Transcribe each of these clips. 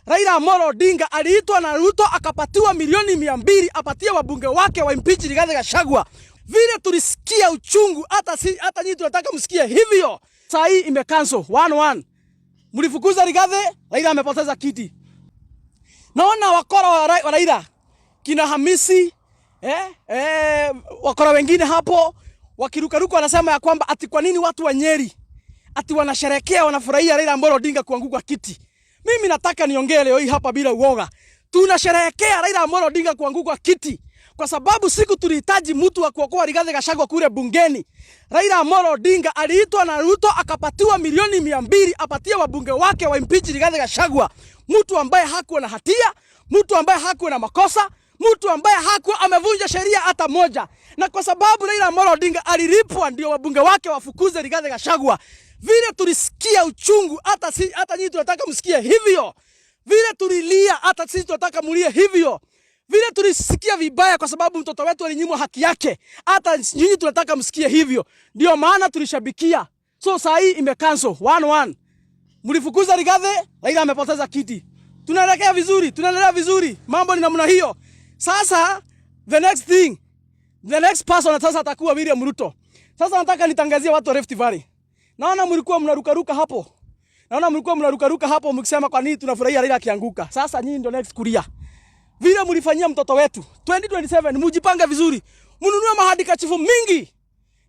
Raila Amolo Odinga aliitwa na Ruto akapatiwa milioni 200 apatie wabunge wake wa impeach Rigathi Gachagua. Vile tulisikia uchungu, hata nyinyi tunataka msikie hivyo. Saa hii imecancel 1-1. Mlifukuza Rigathi, Raila amepoteza kiti. Naona wakora wa Raila kina Hamisi wakora wengine hapo wakirukaruka wanasema ya kwamba ati kwa nini watu wa Nyeri ati wanasherehekea wanafurahia Raila Amolo Odinga kuanguka kiti. Mimi nataka niongee leo hii hapa bila uoga. Tunasherehekea Raila Amolo Odinga kuanguka kiti kwa sababu siku tulihitaji mtu wa kuokoa Rigathi Gachagua kule bungeni. Raila Amolo Odinga aliitwa na Ruto akapatiwa milioni 200 apatie wabunge wake wa impeach Rigathi Gachagua. Mtu ambaye hakuwa na hatia, mtu ambaye hakuwa na makosa, mtu ambaye hakuwa amevunja sheria hata moja. Na kwa sababu Raila Amolo Odinga alilipwa ndio wabunge wake wafukuze Rigathi Gachagua. Vile tulisikia uchungu, hata nyinyi tunataka msikie hivyo. Vile tulilia, hata sisi tunataka mulie hivyo. Vile tulisikia vibaya kwa sababu mtoto wetu alinyimwa haki yake, hata nyinyi tunataka msikie hivyo. Ndio maana tulishabikia. So saa hii imecancel 1-1. Mlifukuza Rigathi, Raila amepoteza kiti. Tunaendelea vizuri. Mambo ni namna hiyo. Sasa the next person sasa atakuwa William Ruto. Sasa nataka nitangazie watu wa Rift Valley. Naona mlikuwa mnarukaruka hapo mkisema kwa nini tunafurahia Raila akianguka. Sasa nyinyi ndio next kulia. Vile mlifanyia mtoto wetu 2027 mjipange vizuri. Mnunue mahadikachifu mingi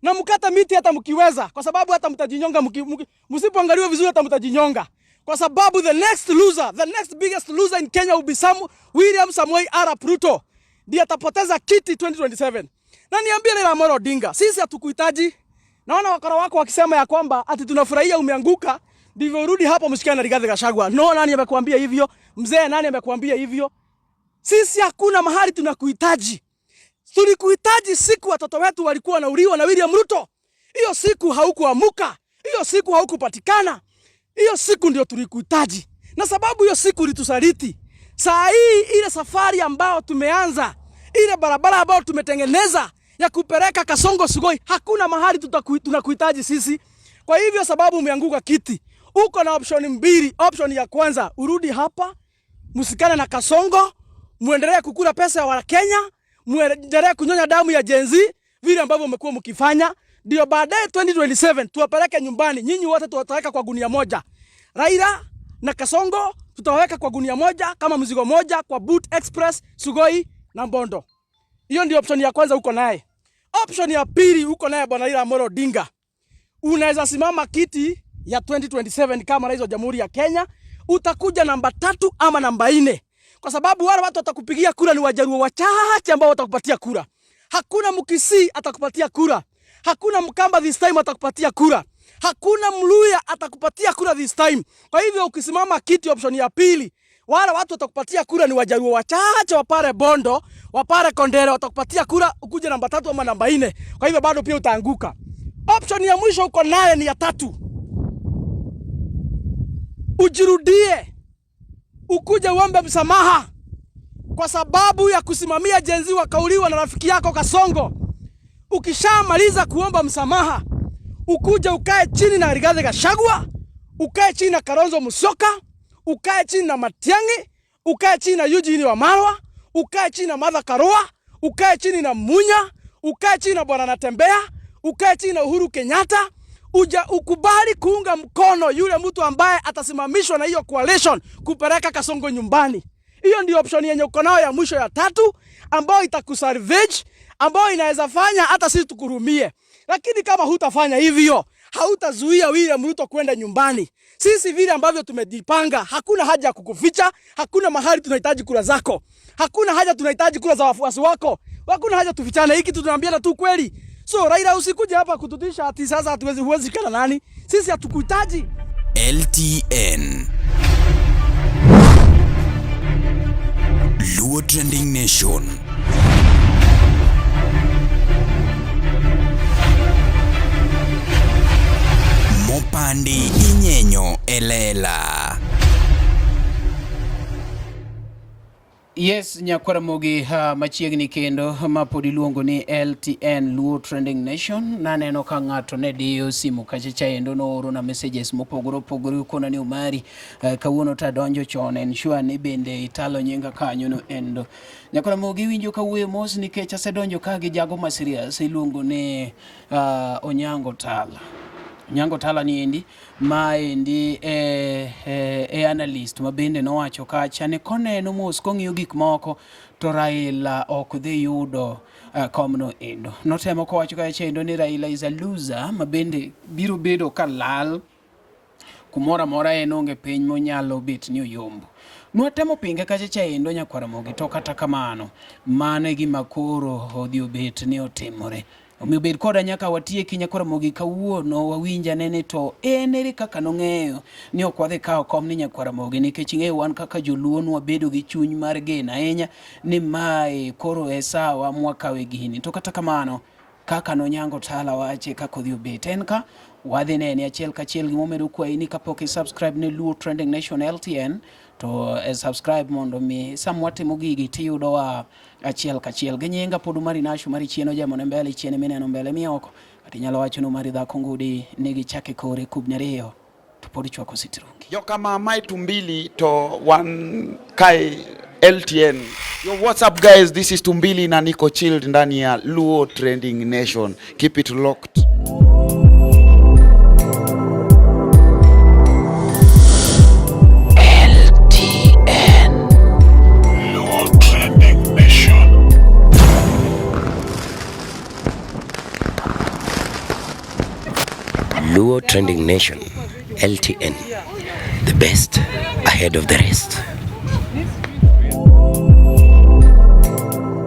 na mkata miti hata mkiweza kwa sababu hata mtajinyonga msipoangaliwa vizuri hata mtajinyonga. Kwa sababu the next biggest loser in Kenya will be William Samoei Arap Ruto. Ndiye atapoteza kiti 2027. Na niambie Raila Amolo Odinga, sisi hatukuhitaji. Naona wakora wako wakisema ya kwamba ati tunafurahia umeanguka, ndivyo urudi hapo mshikane na Rigathi Gachagua. No, nani amekuambia hivyo? Mzee, nani amekuambia hivyo? Sisi hakuna mahali tunakuhitaji. Tulikuhitaji siku watoto wetu walikuwa wanauliwa na William Ruto. Hiyo siku haukuamuka. Hiyo siku haukupatikana. Hiyo siku ndio tulikuhitaji. Na sababu hiyo siku ulitusaliti. Saa hii ile safari ambao tumeanza, ile barabara ambao tumetengeneza ya kupeleka Kasongo Sugoi, hakuna mahali tunakuhitaji sisi. Kwa hivyo sababu umeanguka kiti, uko na option mbili. Option ya kwanza, urudi hapa, msikane na Kasongo, muendelee kukula pesa ya Kenya, muendelee kunyonya damu ya Gen Z vile ambavyo umekuwa mkifanya. Ndio baadaye 2027 tuwapeleke nyumbani. Nyinyi wote tutaweka kwa gunia moja. Raila na Kasongo tutaweka kwa gunia moja kama mzigo moja kwa Boot Express, Sugoi na Mbondo. Hiyo ndio option ya kwanza uko naye. Option ya pili uko naye bwana Raila Amolo Odinga. Unaweza simama kiti ya 2027 kama rais wa Jamhuri ya Kenya, utakuja namba 3 ama namba 4. Kwa sababu wale watu watakupigia kura ni Wajaluo wachache ambao watakupatia kura. Hakuna Mkisii atakupatia kura. Hakuna Mkamba this time atakupatia kura. Hakuna Mluya atakupatia kura this time. Kwa hivyo ukisimama kiti option ya pili, wale watu watakupatia kura ni Wajaluo wachache wapare Bondo, wapare Kondere watakupatia kura ukuje namba 3 ama namba 4. Kwa hivyo bado pia utaanguka. Option ya mwisho uko naye ni ya 3. Ujirudie. Ukuje uombe msamaha kwa sababu ya kusimamia Gen Z wakauliwa na rafiki yako Kasongo. Ukishamaliza kuomba msamaha, ukuje ukae chini na Rigathi Gachagua, ukae chini na Kalonzo Musyoka, ukae chini na Matiang'i, ukae chini na Eugene Wamalwa, ukae chini na Martha Karua, ukae chini na Munya, ukae chini na Bwana Natembea, ukae chini na Uhuru Kenyatta, ukubali kuunga mkono yule mtu ambaye atasimamishwa na hiyo coalition kupeleka Kasongo nyumbani. Hiyo ndio option yenye uko nayo ya mwisho ya 3 ambayo itakusalvage, ambayo inaweza fanya hata sisi tukurumie. Lakini kama hutafanya hivyo, hautazuia William Ruto kwenda nyumbani. Sisi vile ambavyo tumejipanga, hakuna haja ya kukuficha, hakuna mahali tunahitaji kura zako. Hakuna haja tunahitaji kura za wafuasi wako. Hakuna haja tufichane, hiki tunaambiana tu kweli. So Raila usikuje hapa kututisha ati sasa huwezi kana nani. Sisi hatukuhitaji. LTN Luo Trending Nation. Mopandi Inyenyo Elela. Yes, Nyakwaramogi machiegni kendo ma pod iluongo ni LTN Luo Trending Nation. Naneno ka ng'ato ne diyo simu kachacha endo nooro na messages mopogore kona ni Umari kawuono ta donjo chon ensure ni bende italo nyinga kanyo no endo. Nyakwaramogi winjo kawuoyo mos nikech asedonjo ka gi jago ma serious iluongo ni Onyango Tala. Onyango Tala ni endi ma endi analyst ma bende nowacho kacha ni koneno mos kong'iyo gik moko to Raila ok dhi yudo komno endo. Notemo kowacho kacha endo ni Raila is a loser ma bende biro bedo ka lal kumora mora en onge piny monyalo bet ni oyombo. Nwatemo pinge kacha endo Nyakwaramogi to kata kamano mane gima koro odhi obet ni otimore. Omiyo bed koda nyaka watieki Nyakwaramogi kawuono wawinja nene to ere kaka nong'eyo ni ok wadhi kawo kom ni Nyakwaramogi nikech ing'eyo wan kaka joluo wabedo gi chuny mar geno ahinya ni mae koro e sawa mwakawe gini. To kata kamano kaka Onyango Tala wache kaka odhi obet en ka wadhi nene achiel kachiel gimomedo kwayi ni kapok subscribe ne Luo Trending Nation LTN to subscribe mondo mi samwatimo gigi tiyudo wa achiel kachiel gi nyinga pod Umari Nashu mari chieno jamone mbele chiene mineno mbele mioko kati nyalo wacho no Umari dhako ngudi nigi chake kore kubnyariyo to pod chwako sitrungi joka mamai tumbili to one kai LTN. Yo, what's up guys, this is Tumbili na niko chilled ndani ya Luo Trending Nation. Keep it locked. Luo Trending Nation, LTN, the best ahead of the rest.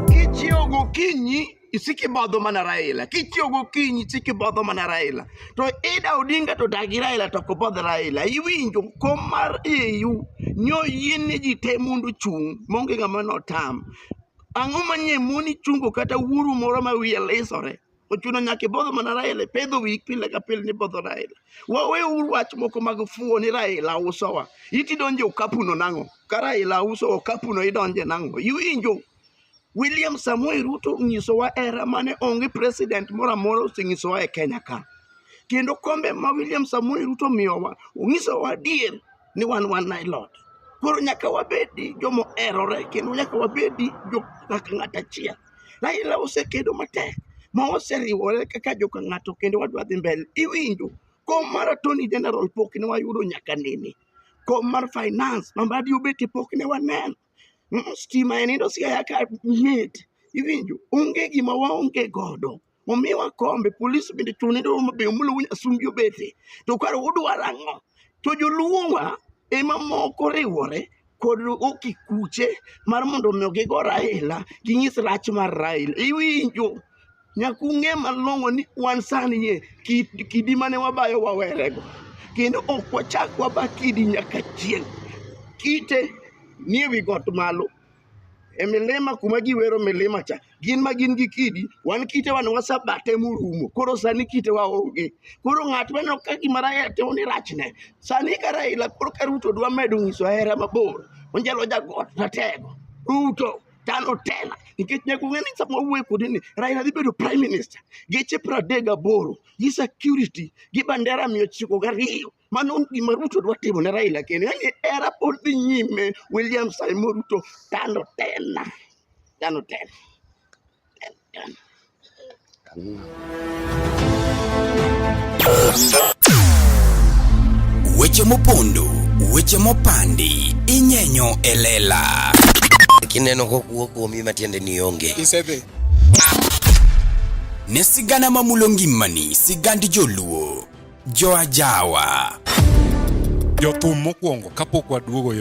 Kichiogo kinyi isiki badho mana Raila. Kichiogo kinyi isiki badho mana Raila. To Ida Odinga to dagi Raila to ko badho Raila. Iwinjo komar EU nyo yene jite mundu chung monge ngama no tam. Ang'o manye moni chungo kata wuru moro ma wiye lesore. Ochuno nyake bodho mana Raila pedho wik pile ka pile ni bodho Raila. Wawe wach moko mag fuo ni Raila usowa. Iti donje okapu no nango. Ka Raila uso okapu no idonje nango. Iwinjo William Samoei Ruto nyisowa era mane onge president mora mora usinyisowa e Kenya ka. Kendo kombe ma William Samoei Ruto miyowa unyisowa dier ni wan nailot. Koro nyaka wabedi jomo erore kendo nyaka wabedi jo kaka ng'ata chia. Raila osekedo matek. Ma oseriwore kaka joka ng'ato kendo wadwa dhi mbele. Iwinjo kom mar Attorney General pok ne wayudo nyaka nini. Kom mar finance mambadi obeti pok ne wanen. Stima enindo siya ka mit. Iwinjo onge gima waonge godo. Omiwa kombe police bende chune do mabe mulo wunya sumbi obeti. To karo udwaro ang'o? To joluwa ema moko riwore kod okikuche mar mondo mi gigo Raila ginyis rach mar Raila. Iwinjo nyakung'e malong'o ni wan sani ye kidi mane wabayo wawerego kendo ok wachak waba kidi nyaka chieng' kite nie wi got malo e milima kuma giwero milima cha gin ma gin gi kidi wan kite wan wasabate murumo koro sani kite wa onge koro ng'at mano ka gima Raila timo ni rachne sani ka Raila koro ka Ruto dwa medo nyiso hera mabor onjalo jagot ratego Ruto tano tena nikech nyakung'e ni sama wuoyo kodi ni Raila dhi bedo prime minister geche 38 gi security gi bandera 902 mano gima Ruto dwa timo ne Raila kendo yani era pod dhi nyime William Samoei Ruto tano tena Weche mopondo, weche mopandi, inyenyo elela. Kineno kokuo kuomi matiende ni onge. Isebe. Ne sigana mamulo ngimani, sigandi joluo, joajawa. Jothum mokwongo kapok waduogo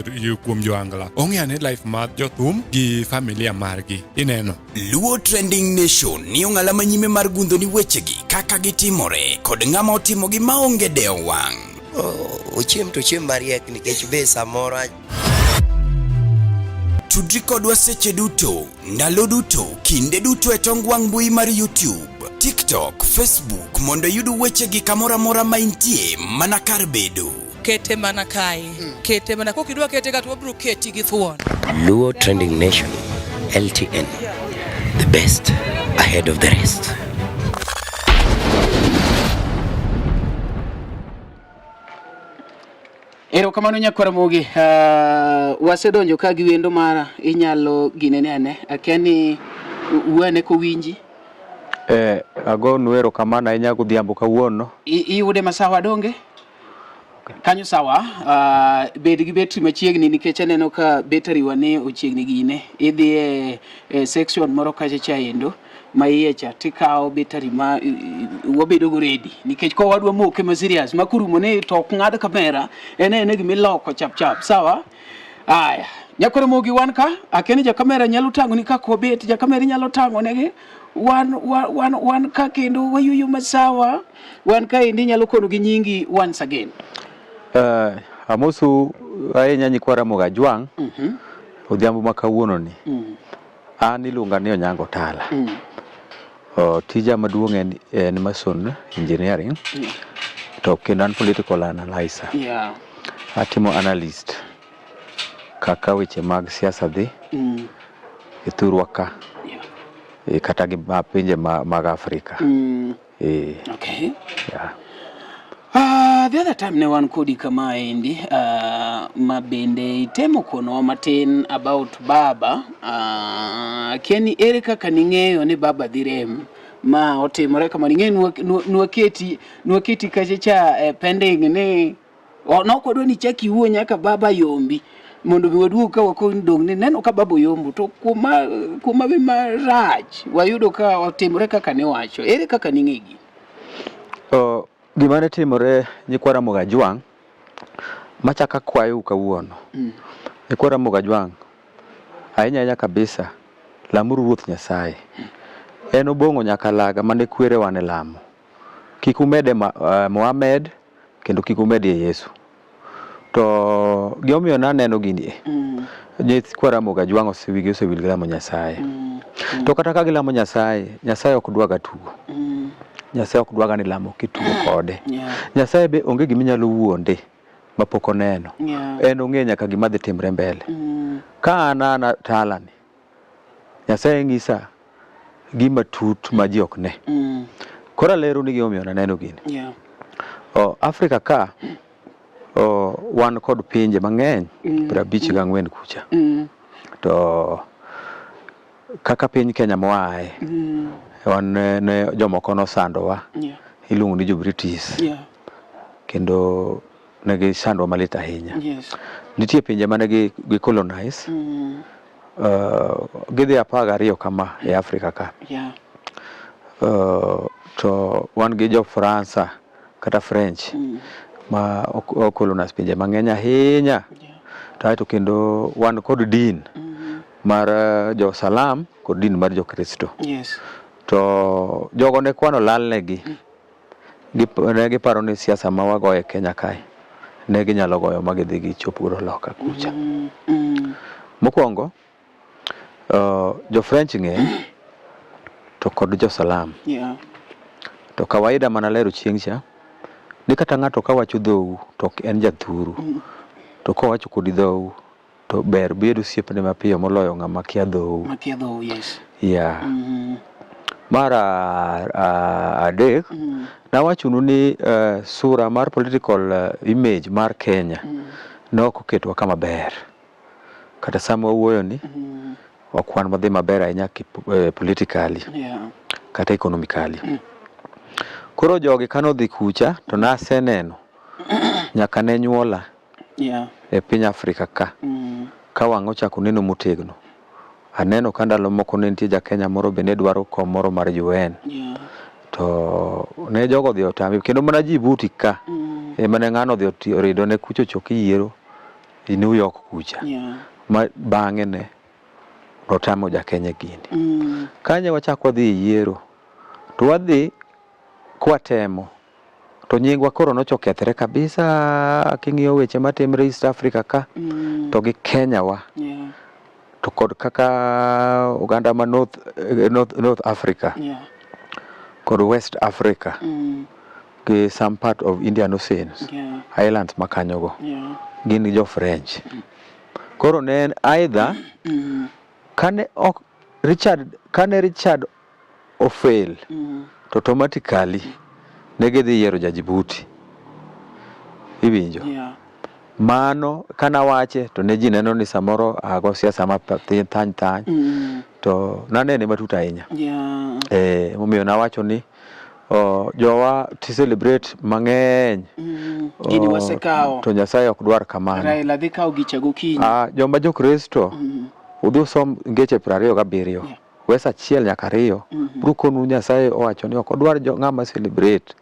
kuom joangla. Ong'e life mar jothum gi familia margi. Ineno. Luo Trending Nation ni ong'ala manyime mar gundo ni wechegi kaka gitimore kod ng'ama otimogi maonge deo wang'. Ochiem to chiem mariek nikech be samoro Tudri kodwa seche duto, ndalo duto, kinde duto e tong wang' mbui mar YouTube, TikTok, Facebook mondo yudu weche gi kamora mora ma intie mana kar bedo. kete mana kae. Kete mana kokidwa kete ka to wabiro keti gi thuon. Luo Trending Nation, LTN, the best ahead of the rest. Erokamano Nyakwamogi, wasedonjo ka gi wendo mara inyalo ginene ane akiani uane ko winji. Agonu erokamano ahinya godhiambo kawuono. Iyude masawa donge? Kanyo sawa, bed gi betri machiegni nikech aneno ka betri wane ochiegni gine. Idhi section moro kacha chaendo ma iye cha tikao betri ma wabedo go ready nikech ko wadwa moke ma serious makurumo ne to ok ng'ad kamera ene gimiloko chap sawa. Aya Nyakwamogi wan ka akeni ja kamera nyalo tango ni kako bet ja kamera nyalo tango negi wan ka kendo wayuyu masawa wan ka indi nyalo kono gi nyingi once again. Amosu ahinya Nyakwamogi Ajwang'. Odhiambo ma kawuono ni. An iluonga ni Onyango Tala. Tija maduong' en mason engineering. To kendo an political analyzer. Atimo analyst kaka weche mag siasa dhi e thurwa ka kata gi pinje mag Afrika. Okay. The other time ne wan kodi kama endi ma bende itemo kono matin about baba keni ere kaka ning'eyo ni baba direm ma otimore kama ning'eyo nwaketi kacha pending ni nokodwa ni chaki wuo nyaka baba yombi mondo biwaduk ka wakon dong ni neno ka baba yombo to kuma be marach wayudo ka otimore kaka ne wacho ere kaka ning'egi. Gimane timore Nyakwamogi Ajwang' machaka kwayo kawuono. Nyakwamogi Ajwang' ahinya kabisa lamuru Ruoth Nyasaye. En obong'o nyaka laga mane kwere wane lamo. Kik umede Muhammad kendo kik umede Yesu. To gimomiyo naneno gini Nyakwamogi Ajwang' osewil lamo Nyasaye. To kata ka gilamo Nyasaye ok dwaga tugo. Nyasaye ok dwaga ni lamo kitugo kode. Nyasaye be onge giminyalo wuonde mapok oneno. En ong'e nyaka gima dhi timre mbele. Ka an Tala ni Nyasaye ng'isa gima tut ma ji ok ne. Kora lero ni gimomiyo naneno gini. Afrika ka wan kod pinje mang'eny 54 kucha. To kaka piny Kenya moae wan ne jomoko nosandowa iluongo ni jo British kendo ne gisandowa malit ahinya. Nitie pinje mane gi colonize gidhi 12 kama e Afrika ka. To wan gi jo Faransa kata French ma colonize pinje mang'eny ahinya. To kendo wan kod din mar jo Salam kod din mar jo Kristo. To jogo ne kwano lalnegi ne giparo ni siasa ma wagoyo e Kenya kae ne ginyalo goyo ma gidhi gichop godo loka kucha. Mokwongo jo French ng'eny to kod jo Salam. To kawaida mana lero chieng' cha ni kata ng'ato ka wacho dhou to en jathuru. To kowacho kodi dhou to ber bedo siepne mapiyo moloyo ng'ama kia dhou. Mara adek nawachunu ni sura mar political image mar Kenya nok oketwa kama ber. Kata sama wawuoyo ni okwan madhi maber ahinya politically kata economically. Koro jogi kanodhi kucha to naseneno nyaka ne nyuola e piny Afrika ka wang' ochako neno motegno. Aneno ka ndalo moko ne nitie ja Kenya moro be ne dwaro kom moro mar UN. To ne jogo dhi otami kendo mana Djibouti ka mane ng'ano dhi orido ne kucho chok yiero i New York kucha. Ma bang'e ne notamo ja Kenya gini. Kanye wachako dhi yiero to wadhi kwatemo to nyingwa koro nochokethre kabisa king'iyo weche matimre East Africa ka to gi Kenya wa. To kod kaka Uganda ma North Africa kod West Africa gi some part of Indian Ocean, islands makanyogo, gin jo French. Koro ne en either kane Richard ofail, to automatically negidhi yiero Jajibuti. Iwinjo? Mano kana wache to ne ji neno ni samoro ago siasa mathin thany to nanene matut ahinya. Momiyo nawacho ni jowa to celebrate mang'eny gini wasekao to Nyasaye ok dwar kamano. Raila dhi kawo gichego kiny. Joma jokristo udhi usom ngeche 27 wes 1 nyaka 2 brukonu Nyasaye owacho ni ok odwar ng'ama celebrate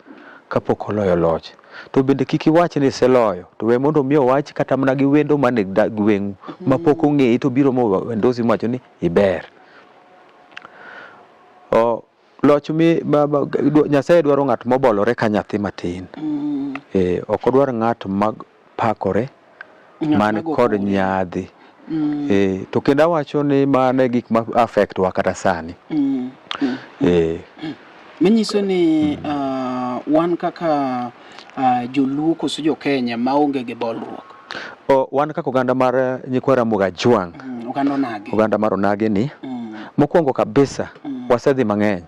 kapok oloyo loch. To bende kik iwach ni iseloyo, to we mondo miyo wach kata mana gi wendo mane gweng'u mapok ong'eyi to biro mo wendosi macho ni iber. Loch Nyasaye dwaro ng'at mobolore ka nyathi matin. Ok odwar ng'at magpakore man kod nyadhi. To kendo awacho ni mane gik ma affect wa kata sani. Manyiso ni wan kaka joluo koso jo Kenya maonge gi bolruok. Wan kaka oganda mar nyikwa Ramogi Ajwang'. Oganda mar onagi ni. Mokwongo kabisa wasedhi mang'eny.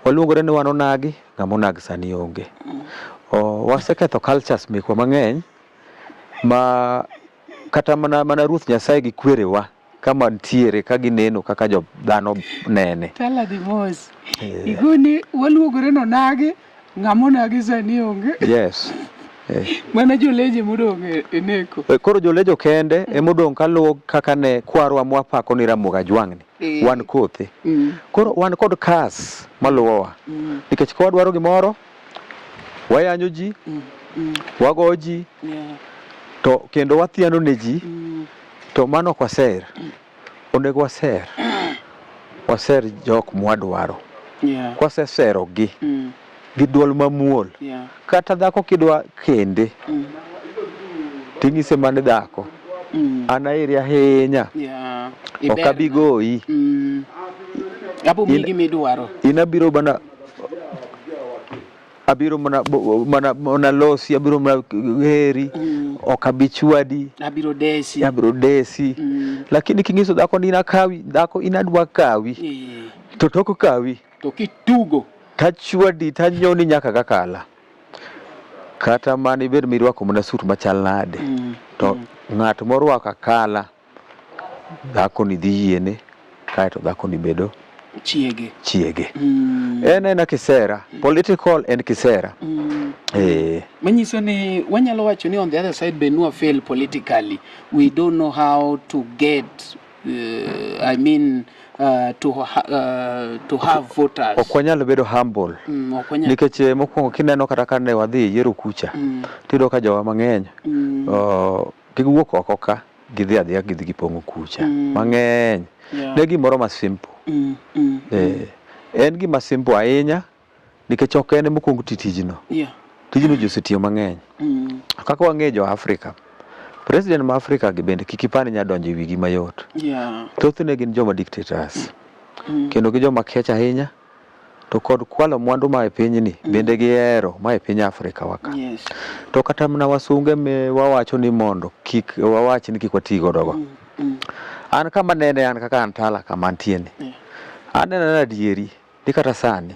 Waluongore ni wan onagi, ng'ama onagi sani onge. Waseketho cultures mekwa mang'eny ma kata mana Ruoth Nyasaye gi kwerewa kama ntiere ka gineno kaka jo dhano nene. Tala di mos. Igoni waluongore ni onagi, ng'ama onagi sani onge. Yes. Mana joleje modong' e neko. Koro jolejo kende emodong' kaluwo kaka ne kwarwa mwapako ni Ramogi Ajwang' ni. Wan kothe. Koro wan kod kas maluwowa. Nikech kwa dwaro gimoro, wayanyo ji, wago ji, to kendo wathiano ne ji, to mano ok waser. Onego waser. Waser jok mwadwaro. Kwasesero gi. Gi duol mamuol. Kata dhako kidwa kende ting'ise mane dhako an aheri ahinya ok abi goyi abo migi midwaro abiro mana losi abiro mana heri ok abi chwadi abiro desi lakini king'iso dhako ni inakawi dhako inadwa kawi to tok kawi to kitugo tachwadi tanyoni nyaka kakala kata man ibed mirwako mana sut machal nade to ng'at morwako akala dhako ni dhi yiene kaeto dhako ni bedo chiege. En kisera political and kisera. Manyiso ni wanyalo wacho ni on the other side benua fail politically. We don't know how to get to have voters. Ok wanyalo bedo humble. Nikech mokwongo kineno kata kane wadhi yiero kucha tido ka jowa mang'eny giwuok oko ka gidhi adhiya gidhi gipong'o kucha mang'eny. Ne gimoro ma simple. En gima simple ahinya nikech ok en mokwongo tijno. Tijno ji osetiyo mang'eny. Kaka wang'e jo Afrika, president ma Afrika gi bende kik ipani nya donjo e wigi mayot. Thothne gin joma dictators. Kendo gi joma kech ahinya to kod kwalo mwandu ma e pinyni bende gihero ma e piny Afrika waka. To kata mana wasunge me wawacho ni mondo kik wawach ni kik wati godogo. An kama nene an kaka antala kama antieni. Anena adieri ni kata sani.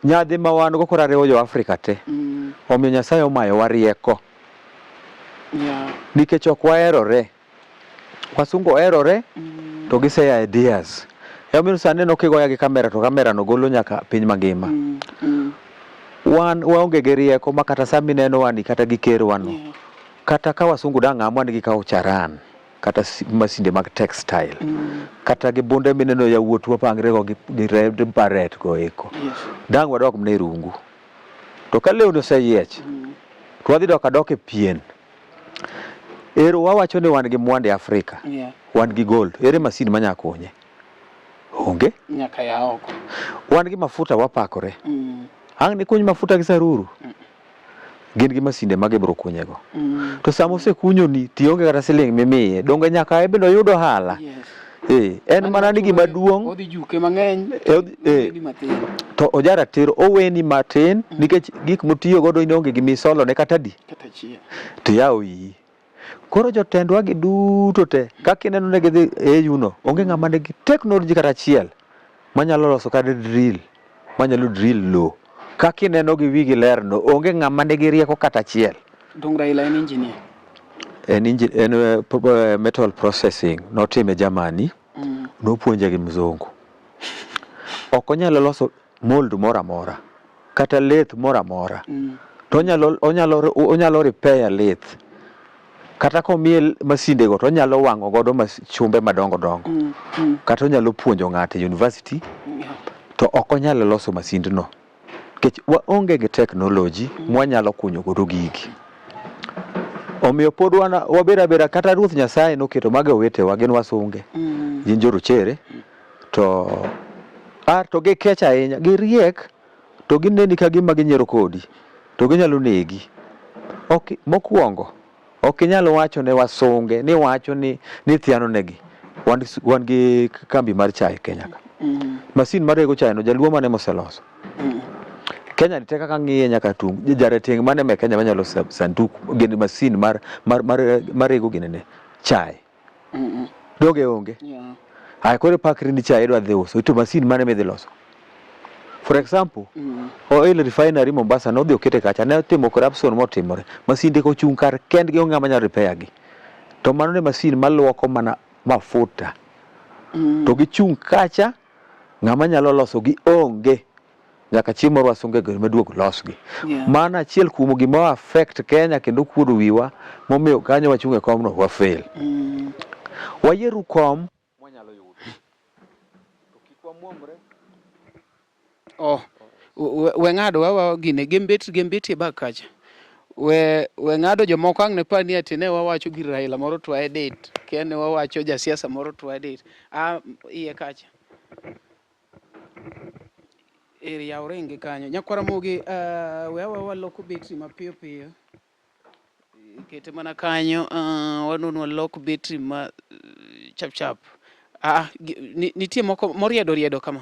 Nyadhi ma wan go kora rewo jo Afrika te. Omiyo Nyasaye omayo warieko. Nikech ok waherore. Wasungo herore to giseya ideas. Omiyo sani no kigoya gi kamera to kamera no golo nyaka piny mangima. Wan waonge gi rieko ma kata sami neno wani kata gi ker wano. Kata ka wasungu dang' amwa ni gikawo charan kata masinde mag textile kata gi bunde mineno yawuot wapangre go gi red barret go eko dang' wadok mne rungu to ka lewno oseyiech to wadhi dok e pien. Ero wawacho ni wan gi mwande Afrika wan gi gold, ere masin manya konye? Onge nyaka ya oko. Wan gi mafuta wapakore ang' ni kuny mafuta gi saruru gin gi masinde mage bro kunyego. To sama osekunyoni tionge kata siling mimiye donge nyaka ebendo yudo hala. En mana ni gima duong'. Odhi juke mang'eny. To ojara tero oweni matin nikech gik mutiyo godo inonge gi misolo ne kata di. Kata chia. To yawo iyi. Koro jotendwa gi duto te kaka ineno ne gidhi yuno onge ng'ama nigi technology kata achiel manyalo loso kata drill manyalo drill low. Kaka ineno gi wigi ler no onge ng'ama nigi rieko kata achiel. Dong Raila en engineer. En metal processing notime Germany. Nopuonje gi mzungu. Ok onyalo loso mold moro amora kata lathe moro amora. To onyalo repair lathe. Kata komiel masinde go to onyalo wang'o godo chumbe madongo dongo. Kata onyalo puonjo ng'ato e university. To ok onyalo loso masindno. Nikech waonge gi technology mwanyalo kunyo godo gigi. Omiyo pod wabera bera kata Ruoth Nyasaye noketo maga owetewa gin wasunge. Gin jorochere. To gi kecha ahinya, gi riek to gineni ka gima ginyiero kodi. To ginyalo negi. Mokwongo ok inyalo wacho ne wasunge ni wacho ni thiano negi. Wan gi kambi mar chai Kenya ka. Masin mar rego chai no jaluo mane moseloso. Kenya ni teka ng'iye nyaka tung jareteng mane me Kenya manyalo sanduku gin masin mar rego ginene chai. Doge onge. Ai kore pakri ni chai edwa dhi uso ito masin mane me dhi loso. For example, oil refinery Mombasa no dhi okete kacha ne timo corruption motimore. Masinde ko chung kar kendgi onge manya repair gi. To mano ne masin maluoko mana mafuta. To gi chung kacha ng'ama nyalo loso gi onge. Nyaka chiemo wasunge go maduog losgi. Mana achiel kuom gima affect Kenya kendo kuodo wiwa momiyo kanyo wachunge kom no wa fail. Wayeru kom mwanyalo yudo. To kikwa muomre. We ng'ado wawa gine gembeti bak kacha. We ng'ado jomoko ang' ne pa ni ati ne wawacho gir Raila moro to edit. Kene wawacho jasiasa moro to edit. Iye kacha. Yaw ringi kanyo. Nyakwara mogi wewa waloko betri mapiyo piyo. Kete mana kanyo wanunu waloko betri ma chap. Nitie moko moriedo kama.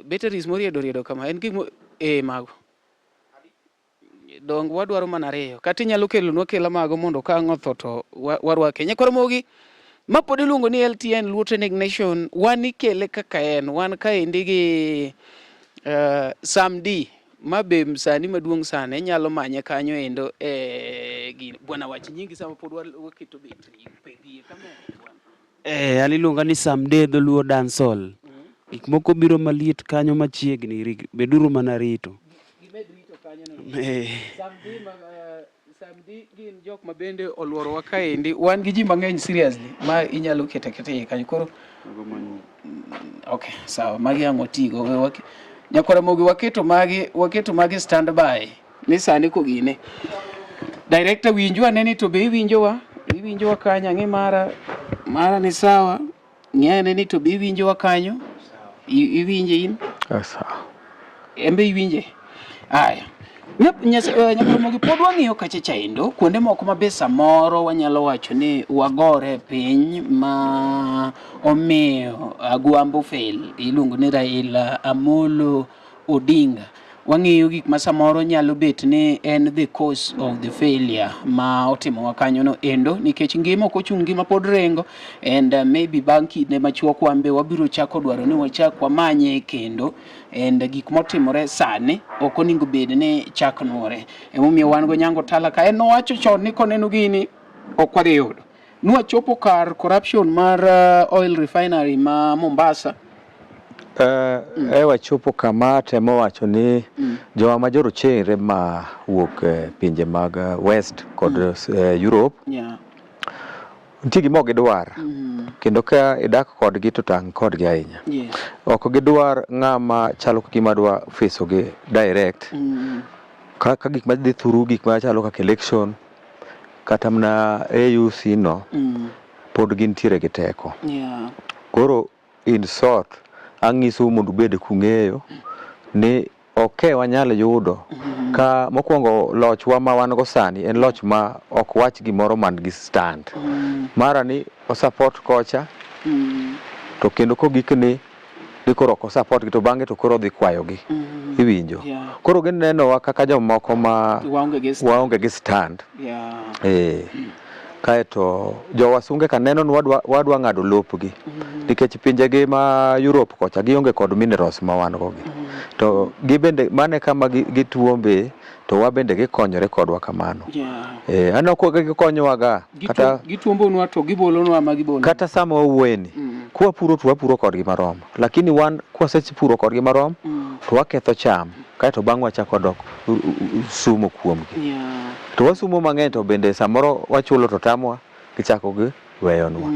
Batteries moriedo kama. En gik mago. Dong wadwaro mana riyo. Kati nyalo kelonwa kela mago mondo ka ng'otho to warwake. Nyakwara mogi mapod iluongo ni LTN Luo Training Nation wan ikele kaka en wan kaendi gi Samdi mabe msani maduong' sana inyalo manye kanyo endo bwana wach nyingi sama pod waketo betri pedie kamera aliluonga ni Samdi the Luo Dancehall. Gik moko biro maliet kanyo machiegni beduru mana rito. Gimed rito kanyo no. Samdi gin jok mabende oluoro wa kaendi wan gi ji mang'eny seriously ma inyalo kete kanyo koro okay sawa magi ang' otigo nyakwara mogi waketo magi standby ni sani ko gine director winjo aneni to be iwinjowa kanyo ng'i mara ni sawa ng'ene ni to be iwinjowa kanyo iwinje in sawa embe iwinje aya Nyakwara mogi pod wang'iyo kacha chaendo kuonde moko mabe samoro wanyalo wacho ni wagore piny ma omiyo Agwambo fail iluongo ni Raila Amolo Odinga. Wang'iyo gik ma samoro nyalo bet ni en the cause of the failure ma otimo wakanyo no endo nikech ngima ok ochung ngima pod rengo and maybe banki ne machuok wambe wabiro chako dwaro ni wachak wamanye kendo and gik motimore sani ok oningo bed ni chak nuore emomiyo wan go Nyango Tala ka en owacho chon ni koneno gini ok wadhi yudo nwachopo kar corruption mar oil refinery ma Mombasa wachopo kama temo wacho ni jowa ma jorochere ma wuok pinje mag West kod Europe nitie gima gidwar kendo ka idak kodgi to tang' kodgi ahinya ok gidwar ng'ama chalo gima dwa fiso gi direct ka gik ma dhi through gik ma chalo kaka election kata mna AUC no pod gintiere gi teko koro in short ang'iso mondo bed kung'eyo ni wanyalo yudo ka mokwongo lochwa ma wan go sani en loch ma ok wach gimoro man gi stand mara ni o support kocha to kendo kogikni ni koro ko support gi to bang'e to koro dhi kwayo gi iwinjo koro ginenowa kaka jomoko ma waonge gi stand kaeto jowasunge ka neno ni wadwa ng'ado lopgi nikech pinjegi ma Europe kocha gionge kod minerals ma wan go gi to gibende mane kama gituombe to wabende gikonyore kodwa kamano aneno ko gikonyowa ga kata gituombonwa to gibolonwa ma gibolo kata sama wawuoyeni kwa puro to wapuro kodgi marom lakini wan kwasepuro kodgi marom to waketho cham kaeto bang' wachako dok sumo kuomgi to wasumo mang'eny to bende samoro wachulo to tamwa gichako gi weyonwa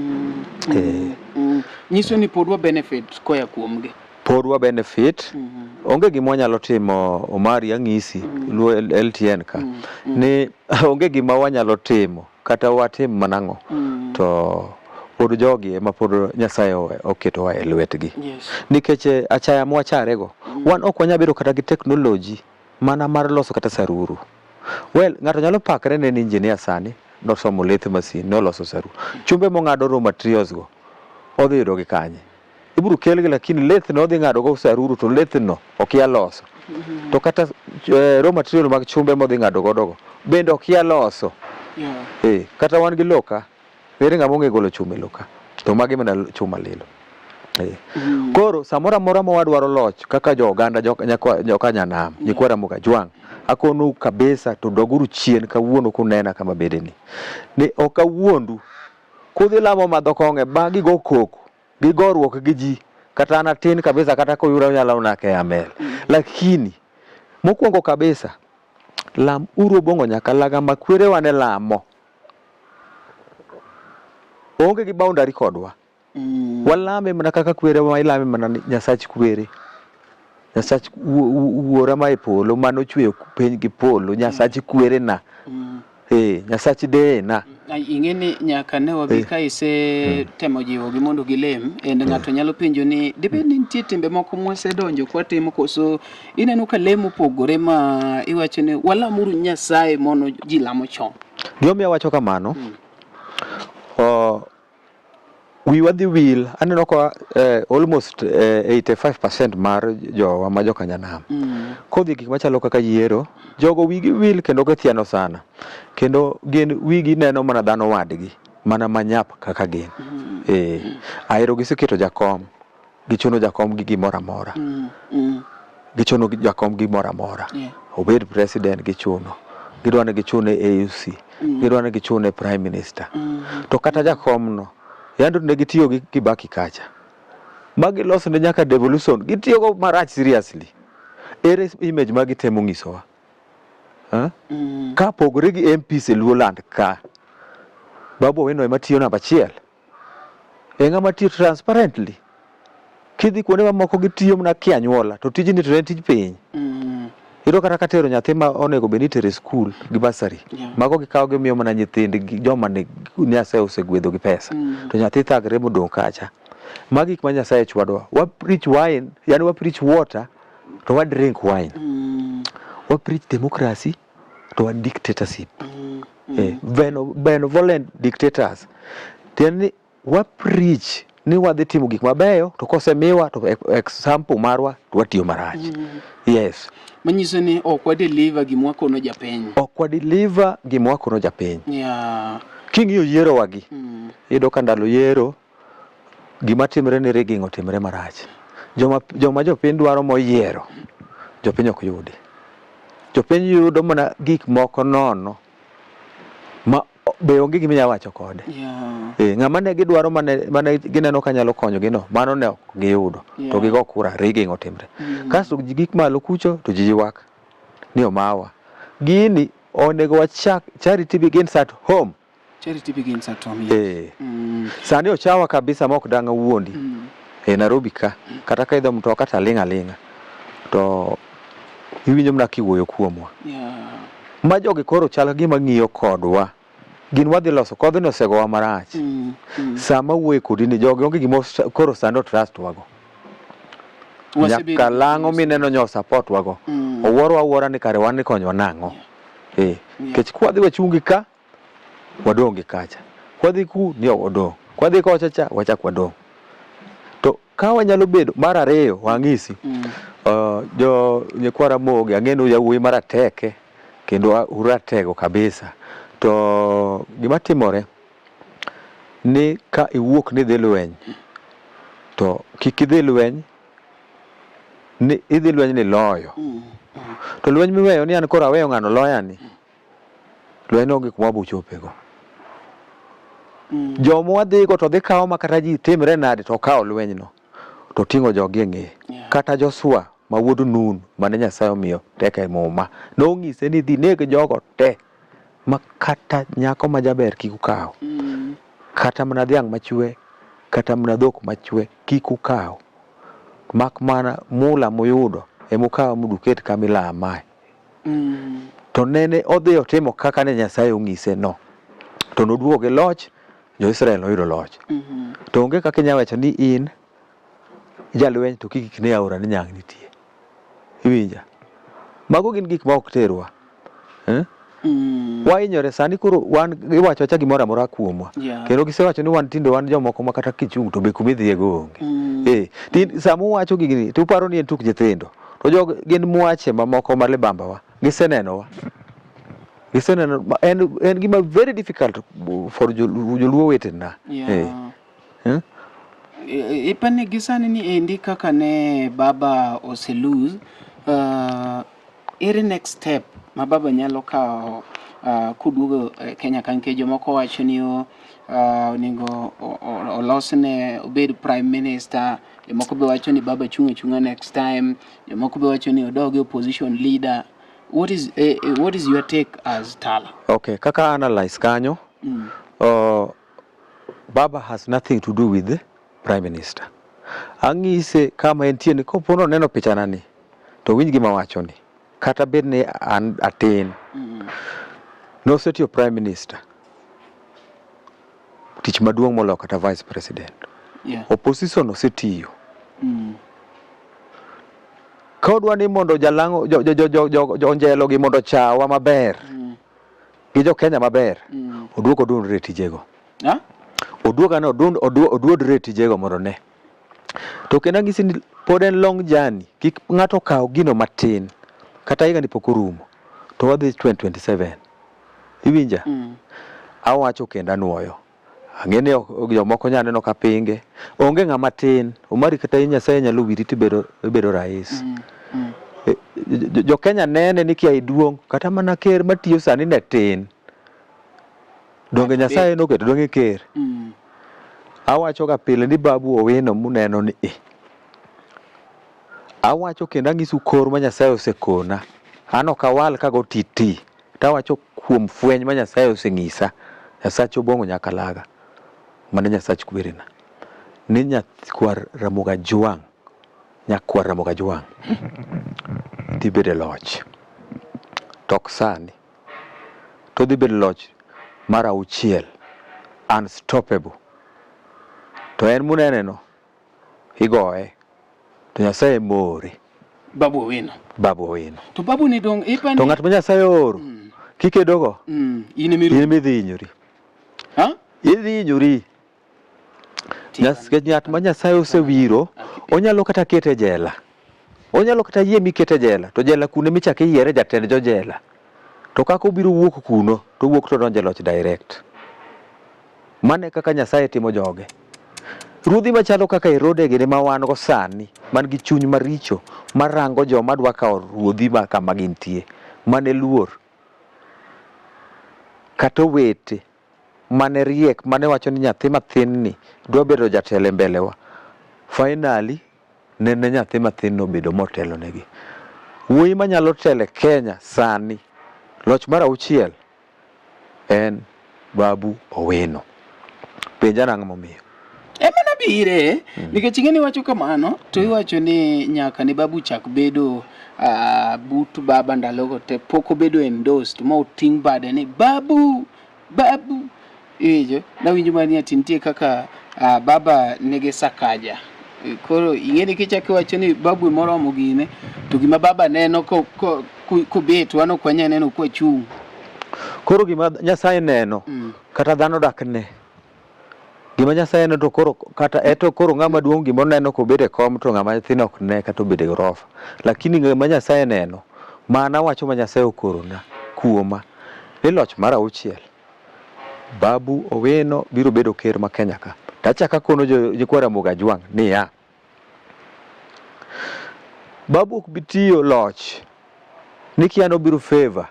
nyiso ni pod wa benefit koya kuomgi pod wa benefit onge gima wanyalo timo Omari ang'isi Luo LTN ka ni onge gima wanyalo timo kata watim manang'o to pod jogi ema pod Nyasaye oketowa e lwetgi nikech achaya mwacharego wan ok wanyalo bedo kata gi teknoloji mana mar loso kata saruru ng'ato nyalo pakre ne engineer sani nosomo lethe masin noloso saruru chumbe mong'ado raw materials go odhi yudo gi kanye ibiro kelgi lakini leth no odhi ng'ado go saruru to leth no okia loso to kata raw material mag chumbe modhi ng'ado godo bende okia loso kata wan gi loka ere ng'ama ong'e golo chuma loka to magi mana chuma lilo koro samora mora ma wadwaro loch kaka jo oganda joka nyanam nyikwara muga jwang akonu kabisa to doguru chien kawuono kunena kama bedeni ni okawuondu kudhi lamo madho konge bagi go koko gigoruok gi ji kata anatin kabisa kata koyura nyalo nake amel lakini mokwongo kabisa lam uru bongo nyaka laga makwere wane lamo onge gi boundary kodwa walame mana kaka kwere ma ilame mana Nyasach kwere Nyasach wuora ma e polo mano chweyo piny gi polo Nyasach kwere na Nyasach de na ing'eni nyaka ne wabi ka ise temo jiwo gi mondo gilem ng'ato nyalo penjo ni dibed ni nitie timbe moko mwasedonjo kwatimo koso ineno ka lemo pogore ma iwacho ni walamuru Nyasaye mono ji lamo chon gimomiyo wacho kamano we wadhi will aneno ko almost 85% mar jowa ma joka nyanam kodhi gik machalo kaka yiero jogo wigi will kendo githiano sana kendo gin wigi neno mana dhano wadgi mana manyap kaka gin ahero giseketo jakom gichuno jakom gi gimoro amora gichuno jakom gi gimoro amora obed president gichuno gidwane gichune AUC gidwane gichune prime minister to kata jakomno yando ne gitiyo gi Kibaki kacha magi loso ne nyaka devolution gitiyo go marach seriously ere image magi temo ngisowa ka pogore gi MPs e Luoland ka Babu Owino ema tiyo namba 1 ng'ama tiyo transparently kidhi kuonde mamoko gitiyo mna kianyuola to tijni to en tij piny iro kata katero nyathi ma onego beni tere school gi basari mago gikawo gi miyo mana nyithind joma ne Nyasaye osegwedho gi pesa to nyathi thagre modong kacha magi gik ma Nyasaye chwadwa wa preach wine yani wa preach water to wa drink wine wa preach democracy to wa dictatorship benevolent dictators then wa preach ni wadhi timo gik mabeyo to kosemiwa to example marwa to watiyo marach yes manyiso ni ok wadeliver gimwa kono japiny ok wadeliver gimwa kono japiny king'iyo yiero wagi yudo ka ndalo yiero gima timre ni rigging otimre marach joma jopiny dwaro moyiero jopiny ok yudi jopiny yudo mana gik moko nono ma be onge gima nyalo wacho kode ng'ama ne gidwaro mane gineno ka nyalo konyo gino mano ne ok giyudo to gigo kura rigging otimre kasto gik malo kucho to ji ywak ni omawa gini onego wachak charity begins at home sani ochawa kabisa ma ok dang' wuondi Nairobi ka kata ka idho mtoka ta ling'a to iwinjo mna kiwuoyo kuomwa ma jogi koro chal gima ng'iyo kodwa gin wadhi loso kodhi no segowa marach sama wuoye kodi ni jogi onge gimo koro sando trust wago nyaka lang'o mineno nyo support wago owuora ni kare wan ni konyo nang'o kech kwadhi wachungi ka wadongi kacha kwadhi ku ni odong kwadhi kocha cha wachak wadong. To ka wanyalo bedo mar ariyo wang'isi jo nyekwara moge ang'eno yawuoyi marateke kendo uratego kabisa. To gima timore ni ka iwuok ni dhi lweny to kik idhi lweny ni idhi lweny ni loyo. To lweny miweyo ni an koro aweyo ng'ano loya ni lweny onge kuma buchopego. Jomo wadhigo to dhi kawo makata ji timre nade to kawo lweny no to ting'o jogi e ng'eye. Kata Joshua ma wuod Nun mane Nyasaye omiyo teke muma nong'ise ni dhi neg jogo te ma kata nyako ma jaber kik ukaw, kata mana dhiang' machwe, kata mana dhok machwe kik ukaw, mak mana mula muyudo emukaw muduket kamilamae. To nene odhi otimo kaka ne Nyasaye ong'ise no, to noduogo gi loch, jo-Israel noyudo loch. To onge kaka inyalo wacho ni in jalweny to kik ne aora ni nyang' nitie. Iwinja? Mago gin gik ma ok terwa. Wainyore sani koro wan iwacho cha gimoro amora kuomwa. Kendo gisewacho ni wan tinde wan jomoko ma kata kichung' to be kumidhiego onge. Sama uwacho gini to uparo ni en tuk nyithindo. To jog gin mwache mamoko ma libambawa. Gisenenowa. En gima very difficult for joluo wetena. Ipani gisani ni endi kaka ne baba oselose ere next step ma baba nyalo kawo kuduogo Kenya kanke jomoko wacho ni onego olosne obed prime minister, jomoko be wacho ni baba chunga next time, jomoko be wacho ni odoge opposition leader. What is your take as Tala? Okay, kaka analyze kanyo, baba has nothing to do with the prime minister. Ang'ise kama entie ni kopono neno pichana ni to winj gima wacho ni kata bed ni an atin no set your prime minister tich maduong' molo kata vice president. Opposition osetiyo. Kodwa ni mondo jalango jonjelo gi mondo chawa maber gi jo Kenya maber oduoko dun tijego. Oduoga no oduodre tijego mondo ne. To kendo ng'isi ni pod en long journey, kik ng'ato kaw gino matin kata higa ni pok orumo to wadhi 2027. Iwinja? Awacho kendo anuoyo. Ang'eni jomoko nyaneno ka pinge onge ng'ama tin omari kata Nyasaye nyalo wiri tibedo rais. Jo Kenya nene ni kia iduong' kata mana ker matiyo sani ne tin. Donge Nyasaye noketo donge ker. Awacho ga pile ni Babu Owino muneno ni awacho kendo ang'isu kor ma Nyasaye osekona. An ok awal kago titi. Tawacho kuom fweny ma Nyasaye oseng'isa. Nyasache obongo nyaka laga. Mane Nyasach kwerena. Ni nyakwar Ramogi Jwang'. Nyakwar Ramogi Jwang'. Dhi bedo loch. Tok sani. To dhi bedo loch mar 6. Unstoppable. To en muneneno igoye. To Nyasaye more. Babu Owino. To babu ni dong ipani. To ng'at ma Nyasaye oro. Kikedogo. In midhi hinyori. Idhi hinyori. Ng'at ma Nyasaye osewiro onyalo kata kete jela. Onyalo kata yie mikete jela. To jela kuno michake yiere jatend jo jela. To kako biro wuok kuno to wuok to donje loch direct. Mane kaka Nyasaye timo joge. Ruodhi machalo kaka Herode gine ma wan go sani man gi chuny maricho marango joma dwa kawo ruodhi ma kama gintie mane luor kata wete mane riek mane wacho ni nyathi mathin ni dwa bedo jatelo mbelewa. Finally nene nyathi mathin no bedo motelo negi. Wuoyi manyalo tele Kenya sani loch mar 6 en Babu Owino. Penja nang'o momiyo? Emana bire nikech ing'eni wacho kamano to iwacho ni nyaka ni babu chak bedo but baba ndalogo te pok obedo endorsed ma oting' bade ni babu ijo na winjo mani ati nitie kaka baba nigi Sakaja. Koro ing'eni kichak iwacho ni babu moromo gine to gima baba neno kobet wan ok wanya neno kwa chung'. Koro gima Nyasaye neno kata dhano dak ne Gima Nyasaye no to koro kata eto koro ng'ama duong' gima neno kobede kom to ng'ama thin ok ne kata obede gorofa. Lakini ng'ama Nyasaye neno mana wacho ma Nyasaye okorona kuoma ni loch mar 6 Babu Owino biro bedo ker ma Kenya ka. Tachaka kono jikwara Mugajwang niya, Babu ok bitiyo loch ni kiano biro favor,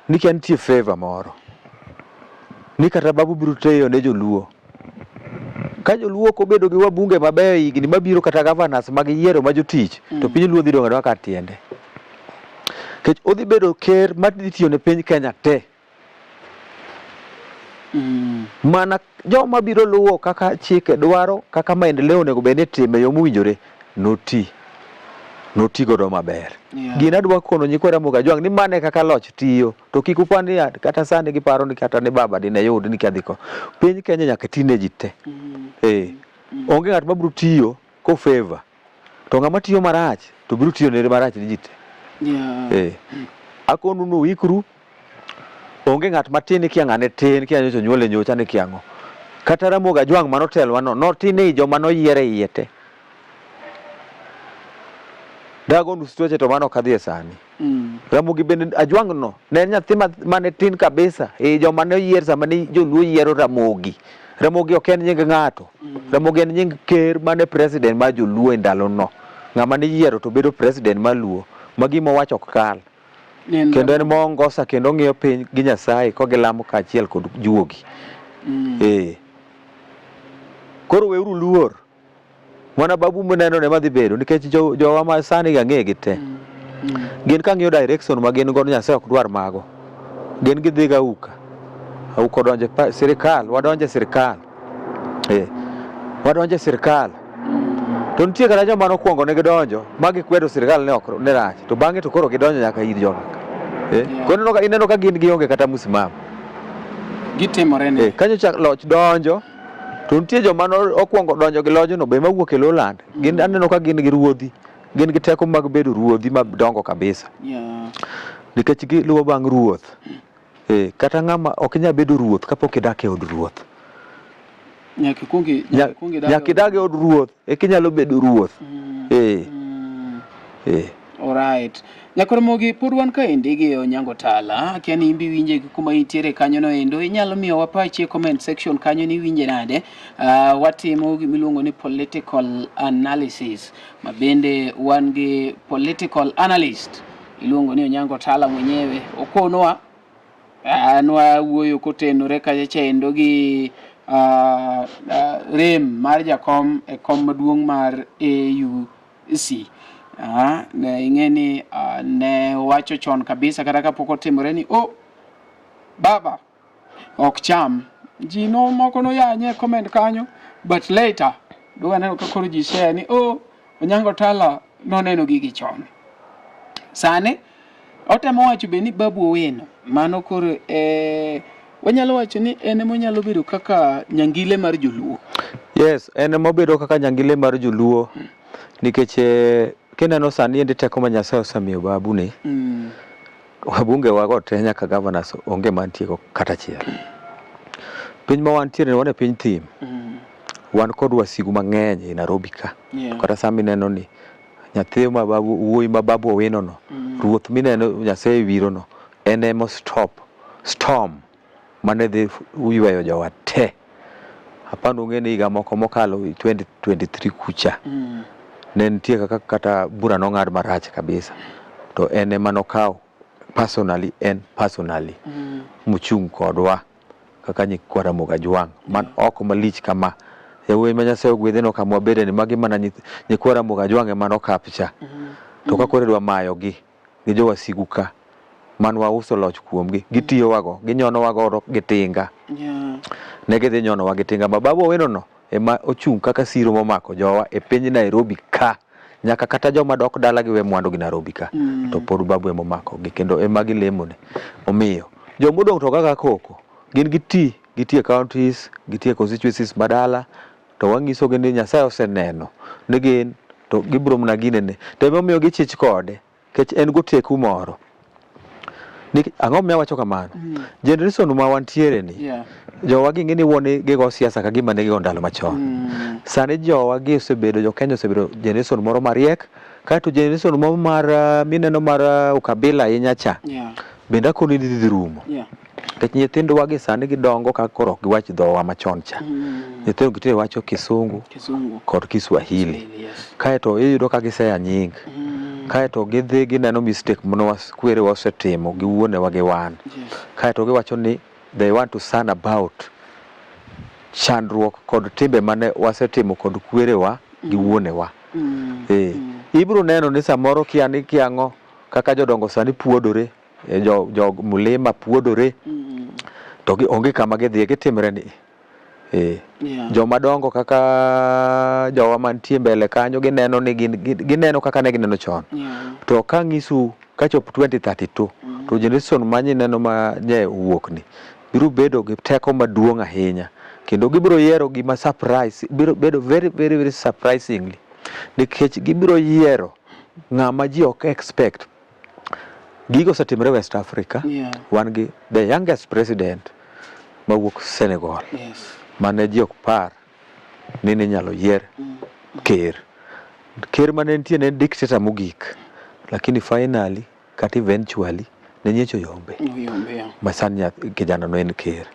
ni kiano tie favor moro, ni kata Babu biro teyo ne joluo. Ka joluo ko bedo gi wabunge mabeyo higni mabiro kata governors mag yiero ma jotich to piny luo dhi dongo ka tiende. Kech odhi bedo ker madhi tiyo ne piny Kenya te. Mana joma biro luwo kaka chike dwaro, kaka maendeleo onego bed ni itime yo mowinjore noti godo maber. Gina dwa kono nyikwara Mugajwang ni mane kaka loch tiyo to kik upani kata sani giparo ni kata ni baba dine yud ni kadhiko piny Kenya nyaka tine ji te. Onge ng'at ma biro tiyo ko favor to ng'ama tiyo marach to biro tiyo ne marach ni ji te. Akonu no wikru, onge ng'at matin kia ng'ane tin kia nyocho nyuole nyocha ni kiango. Kata Mugajwang manotelwa no tini joma noyiere iye te. Dago nustueche to mano kadhi e sani. Ramogi bende Ajwang no ne nyathi mane tin kabisa joma ne oyier sama ni joluo yiero Ramogi. Ramogi ok en nying ng'ato. Ramogi en nying ker mane president ma joluo e ndalo no. Ng'ama ne yiero to bedo president ma luo ma gima wacho ok kal. Kendo en mongosa kendo ng'iyo piny gi Nyasaye ko gilamo kaachiel kod juogi. Koro weuru luor. Mana Babu muneno ne madhi bedo nikech jowa ma sani ga ng'egi te. Gin ka ng'iyo direction ma gin godo Nyasaye ok dwar mago. Gin gidhi ga uka. Auko donje sirikal, wadonje sirikal. Wadonje sirikal. To nitie kata joma nokuongo ne gidonjo ma gikwedo sirikal ne ok ne rach. To bang'e to koro gidonjo nyaka ir joga. Kono ineno ka gin gionge kata musimamo. Gitimore ne. Kanyo chak loch donjo. To nitie joma okuongo donjo gi lojno be mawuok e Lowland. Gin aneno ka gin gi ruodhi. Gin gi teko mag bedo ruodhi madongo kabisa. Nikech giluwo bang' ruoth. Kata ng'ama ok nyal bedo ruoth kapok idak e od ruoth. Nyaka idag e od ruoth kinyalo bedo ruoth. Alright. Nyakoromogi pod wan kaendi gi Onyango Tala, kiani imbi winje kuma itiere kanyo no endo, inyalo miyo wapachi e comment section kanyo ni winje nade. Watimo gimiluongo ni political analysis. Mabende wan gi political analyst iluongo ni Onyango Tala mwenyewe. Okonowa anwa wuoyo kotenore kacha endo gi rem mar jakom e kom maduong' mar AUC. Ne ing'eni ne wacho chon kabisa kata kapok otimore ni baba ok cham. Ji no moko no yanye comment kanyo, but later do aneno ka koro ji share ni Onyango Tala noneno gigi chon. Sane otemo wacho be ni Babu Owino mano koro wanyalo wacho ni en monyalo bedo kaka nyangile mar joluo. Yes, en mobedo kaka nyangile mar joluo. Nikech kineno sani endi teko ma Nyasaye osemiyo Babu ni. Wabunge wago te nyaka governors onge mantie kata achiel. Piny ma wantiere wane piny thim. Wan kod wasigu mang'eny e Nairobi ka. Kata sami neno ni nyathi ma Babu wuoyi ma Babu Owino no. Ruoth mineno Nyasaye wiro no. En emo storm mane dhi uyweyo jowa te. Apando ng'eni higa moko mokalo 2023 kucha. Ne nitie kata bura nong'ad marach kabisa. To en ema nokawo personally muchung' kodwa kaka nyikwara Mugajwang man oko malich kama. Yawuoyi ma Nyasaye ogwedhe no kama wabede ni magi mana nyikwara Mugajwang ema nokapcha. To ka kore dwa mayo gi jowasigu ka man wauso loch kuomgi gitiyo wago ginyono wago gitinga. Ne gidhi nyono wa gitinga. Babu Owino no ema ochung' kaka siro momako jowa e piny Nairobi ka. Nyaka kata joma dok dala gi we mwandu gi Nairobi ka. To pod Babu ema omako gi kendo ema gilemone. Omiyo jomodong' to kaka koko gin gitie counties, gitie constituencies badala. To wang'iso gi ni Nyasaye oseneno ni gin to gibro mna ginene. To ema omiyo gichich kode kech en goteku moro. Ang'o miya wacho kamano? Generation ma wantiere ni, jowa gi ng'eni wuoni gigo siasa ka gima ne gigo ndalo machon. Sani jowa gi osebedo, jo Kenya osebedo generation moro mariek, kaeto generation moro mar mineno mar ukabila ahinya cha, bende akoni dhi rumo. Nikech nyithindwa gi sani gidongo ka koro ok giwach dhowa machon cha. Nyithindo gitire wacho Kisungu kod Kiswahili. Kaeto iyudo ka giseya nying. Kaeto gidhi gineno mistake mano kwere wasetimo gi wuonewa gi wan. Kaeto giwacho ni they want to learn about chandruok kod timbe mane wasetimo kod kwerewa gi wuonewa. Ibiro neno ni samoro kiang'o kaka jodongo sani puodore, jo mulima puodore, to onge kama gidhi gitimre ni. Joma dongo kaka jowa mantie mbele kanyo gineno ni gineno kaka ne gineno chon. To ka ng'isu kachop 2032 to generation manyi neno ma nye wuok ni biro bedo gi teko maduong' ahinya, kendo gibiro yiero gima surprise, biro bedo very very very surprisingly, nikech gibiro yiero ng'ama ji ok expect. Gigo osetimre West Africa. Wan gi the youngest president mawuok Senegal, mane ji ok par ni inyalo yier ker mane nitie ne dictator mogik, lakini finally kata eventually ne nyecho yombe masani kijana no en ker.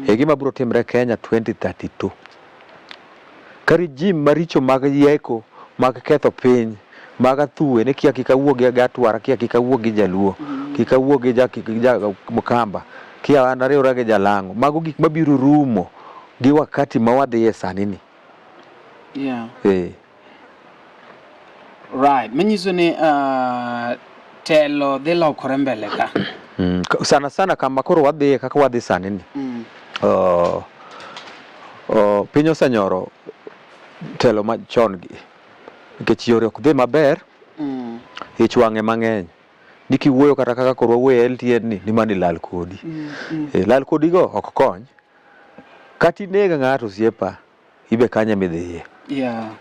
Gima biro timre Kenya 2032, ka regime maricho mag yeko, mag ketho piny, mag athuwe ne kia kikawuok gi Gatwara, kia kikawuok gi Jaluo, kikawuok gi Mukamba, kia an ariwra gi Jalango, mago gik mabiro rumo gi wakati ma wadhiye sani ni. Right, manyiso ni telo dhi lokore mbele ka. Sana kama koro wadhiye kaka wadhi sani ni. Piny osenyoro telo machon gi, nikech yore ok dhi maber, ich wang'e mang'eny. Nikiwuoyo kata kaka koro wawuoyo LTN ni mani lal kodi. Lal kodi go ok kony. Kati nega ng'ato siepa, ibe kanya midhiye.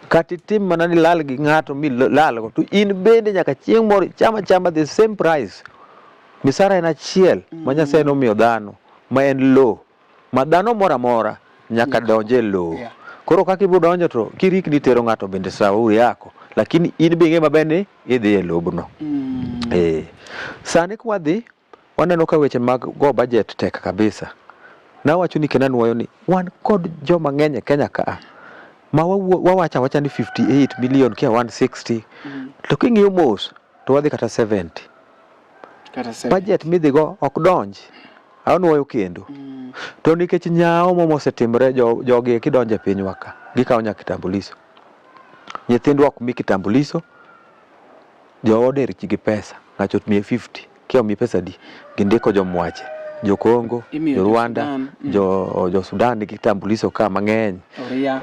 Kati tim mana ni lal gi ng'ato mi lal go, to in bende nyaka chieng' moro chama the same price. Misara en achiel ma Nyasaye nomiyo dhano, ma en lo, ma dhano moro amora nyaka donje lo. Koro kaka ibiro donjo to kirikni tero ng'ato bende sauri yako, lakini in be ng'e maber ni idhi e lobno. Sani kwadhi waneno ka weche mag go budget tek kabisa. Nawacho ni kena nuoyo ni wan kod joma ng'eny e Kenya ka ma wawacha ni 58 million kia 160, to king'iyo mos to wadhi kata 70. Budget midhigo ok donji, anuoyo kendo. To nikech nyao mosetimre jogi kidonje pinywa ka, gikawo nyaka kitambuliso. Nyithindwa ok mi kitambuliso, jooder gi pesa, ng'acho miye 50, kia mi pesa di, gindiko jomwache. Jo Kongo, jo Rwanda, jo Sudan nigi kitambuliso ka mang'eny.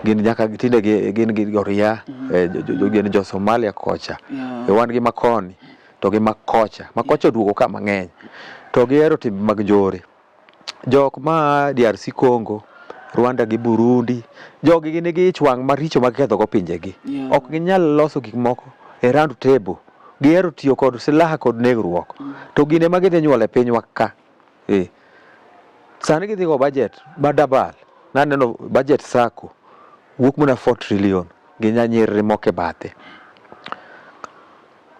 Gin nyaka tinde gin oria, gin jo Somalia kocha. Wan gi makoni, to gi makocha. Makocha oduogo ka mang'eny. To gihero timbe mag jore. Jok ma DRC Congo, Rwanda gi Burundi, jogi gin gi ich wang' maricho mag ketho go pinjegi. Ok ginyal loso gik moko e round table. Gihero tiyo kod silaha kod negruok. To gine ma gidhi nyuol e pinywa ka. Sani gidhi go budget madabal. Naneno budget sako wuok mana 4 trillion ginya nyirri moke bathe.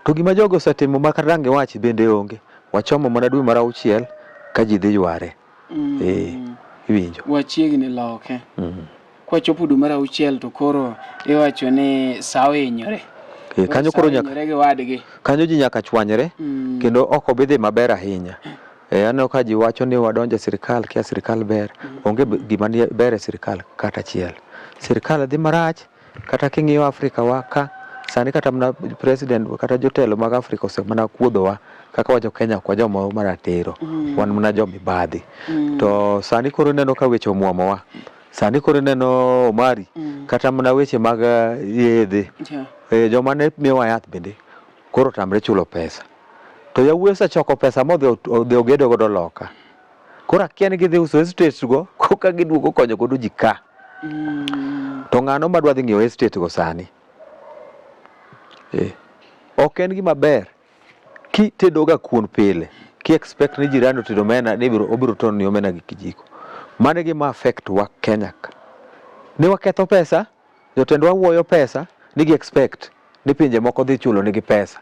To gima jogo osetimo makarange wachi bende onge. Wachomo mana dwe mar 6 ka ji dhi yware. Iwinjo. Wachiegni loke. Kwa chopo dwe mar 6 to koro iwacho ni sawa inyore. Kanyo koro kanyo ji nyaka chwanyre, kendo ok obidhi maber ahinya. Aneno ka ji wacho ni wadonje sirikal kia sirikal ber, onge gima ni ber e sirikal kata achiel. Sirikal dhi marach, kata king'iyo Afrika wa ka, sani kata mana president kata jotelo mag Afrika osemana kuodhowa kaka wacho Kenya kwa joma maratero, wan mana jomibadhi. To sani koro neno ka weche omuomowa. Sani koro neno Omari, kata mana weche mag yedhe. Joma ne miyowa yath bende koro tamre chulo pesa. To yawuoyi osechoko pesa modhi ogedo godo loka. Koro akia ni gidhi uso estate go koka giduogo konyo godo ji ka. To ng'ano madwa dhi ng'iewo estate go sani. Ok en gima ber. Kitedoga kuon pile, ki expect ni jirani otedo omena ni obiro toni omena gi kijiko. Mane gima affect wa Kenya ka. Ni waketho pesa, jotendwa wuoyo pesa, ni gi expect ni pinje moko dhi chulo nigi pesa.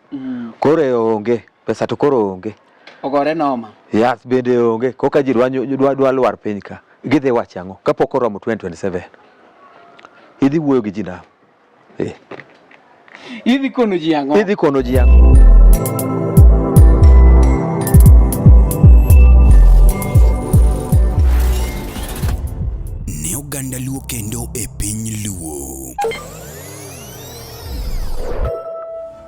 Koro onge, pesa to koro onge. Ogore noma. Yes, bende onge. Koka ji dwa lwar piny ka. Gidhi wacho ang'o kapok oromo 2027. Idhi wuoyo gi ji na. Idhi kono ji ang'o? Idhi kono ji ang'o? Ne oganda Luo kendo e piny Luo.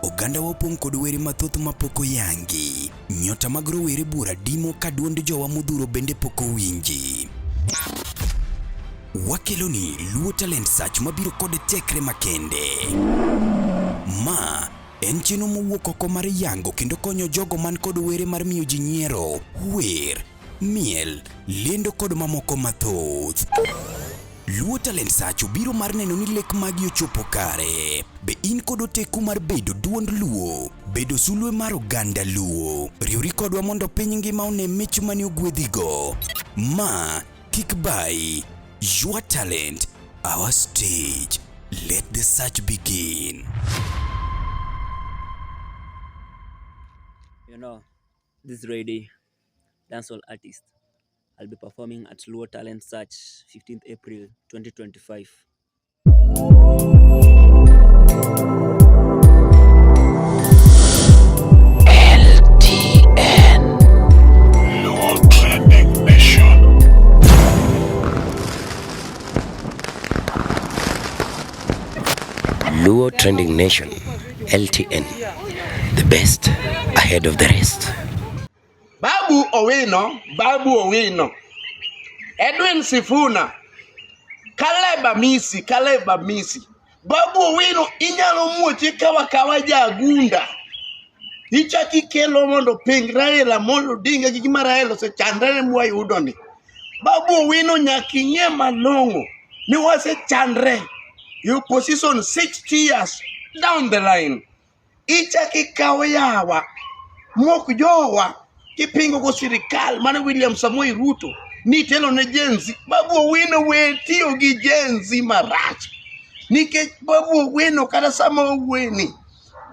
Oganda wapong' kod were mathoth mapok oyangi. Nyota mag rowere bura dimo ka duond jowa modhuro bende pok owinji. Wakelo ni Luo Talent Search mabiro kod tekre makende. Ma en chenro mowuok oko mar yango kendo konyo jogo man kod were mar miyo ji nyiero, wer, miel, lendo kod mamoko mathoth. Luo Talent Search obiro mar neno ni lek magi ochopo kare. Be in kod oteku mar bedo duond Luo, bedo sulwe mar oganda Luo. Riwri kodwa mondo piny ngima one mich mani ogwedhigo. Ma kik bai. Your talent, our stage. Let the search begin. You know, this Ready dancehall artist. I'll be performing at Luo Talent Search 15th April 2025. LTN Luo Trending Nation. Luo Trending Nation, LTN, the best ahead of the rest. Babu Owino, Edwin Sifuna, Caleb Amisi. Babu Owino inyalo muoche kawa jagunda. Ichaki kelo mondo ping Raila mondo dinga gi gima Raila osechandre mwayudo ni. Babu Owino nyaki ng'e malong'o ni wasechandre. You position 60 years down the line. Ichaki kawo yawa mok jowa kipingo go sirikal mane William Samoei Ruto ni telo ne jenzi. Babu Owino we tiyo gi jenzi marach. Nikech Babu Owino kata sama weni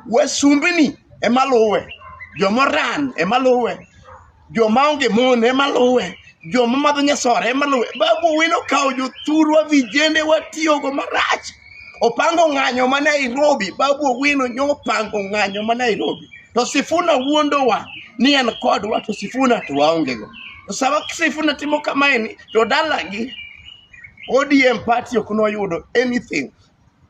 wasumbini emaluwe, jomoran emaluwe, jomaonge mon emaluwe, jomamadho nyasore emaluwe. Babu Owino kawo jothurwa vijende watiyo go marach. Opango ng'anyo ma Nairobi. Babu Owino nyopango ng'anyo ma Nairobi. To Sifuna wuondowa ni en kodwa, to Sifuna to waonge go. To sama Sifuna timo kamaeni to dalagi ODM party ok noyudo anything.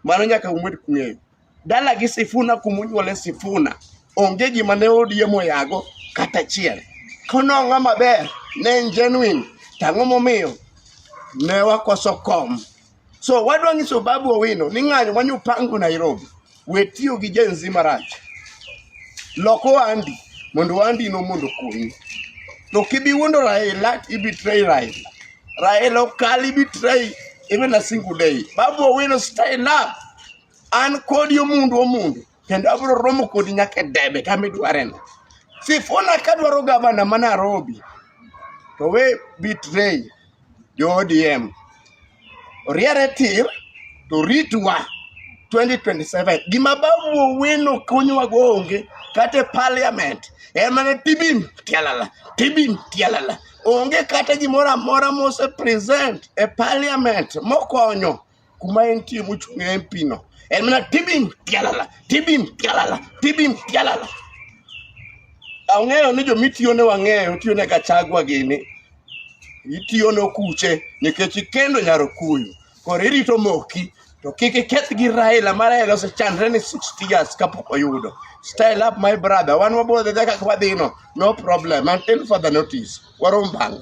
Mano nyaka umed kung'eyo. Dalagi Sifuna kumunyuole Sifuna onge gima ne ODM oyago kata achiel. Kono ng'ama ber ne en genuine. Tang'o momiyo ne wakoso kom. So wadwa nyiso Babu Owino ni ng'anyo manyopango Nairobi we tiyo gi jenzi marach. Loko andi mondo andi no mondo konyi. To kibi wuondo Raila ibitray Raila. Raila okali betray even a single day. Babu Owino style up. An kodi omundu kendo abro romo kodi nyaka debe kama idwareno. Sifuna kadwaro gavana ma Nairobi to we betray jo ODM. Oriere tir to ritwa 2027. Gima Babu Owino konyowa go onge kata parliament. Emane tibim tialala. Onge kata gimoro amora mose present e parliament mokonyo kuma entie mochung'e MP no. Emane tibim tialala. Ang'eyo ni jomitiyo ne wang'eyo tiyo ne Gachagua gini. Itiyo no kuche nikech ikendo Nyarokuyu. Koro irito moki to kik keth gi Raila ma Raila osechandre ni 60 years kapok oyudo. Style up my brother. Wan wabodhe kaka wadhino. No problem. Until further notice. Warom bang'.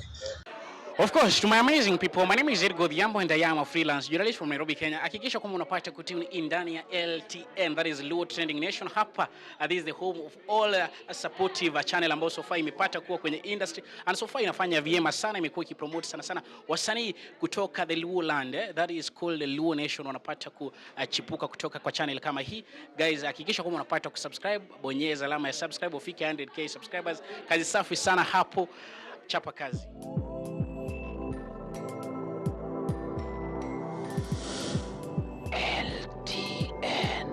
Of course, to my amazing people, my name is Edgo Dhiambo and I am a freelance journalist from Nairobi, Kenya. Hakikisha kwamba unapata kutune in ndani ya LTN, that is Luo Trending Nation. Hapa, this is the home of all supportive channel ambayo so far imepata kuwa kwenye industry and so far inafanya vyema sana, imekuwa ikipromote sana wasanii kutoka the Luo land, that is called the Luo Nation, wanapata kuchipuka kutoka kwa channel kama hii. Guys, hakikisha kwamba unapata kusubscribe, bonyeza alama ya subscribe ufike 100k subscribers. Kazi safi sana hapo, chapa kazi. LTN,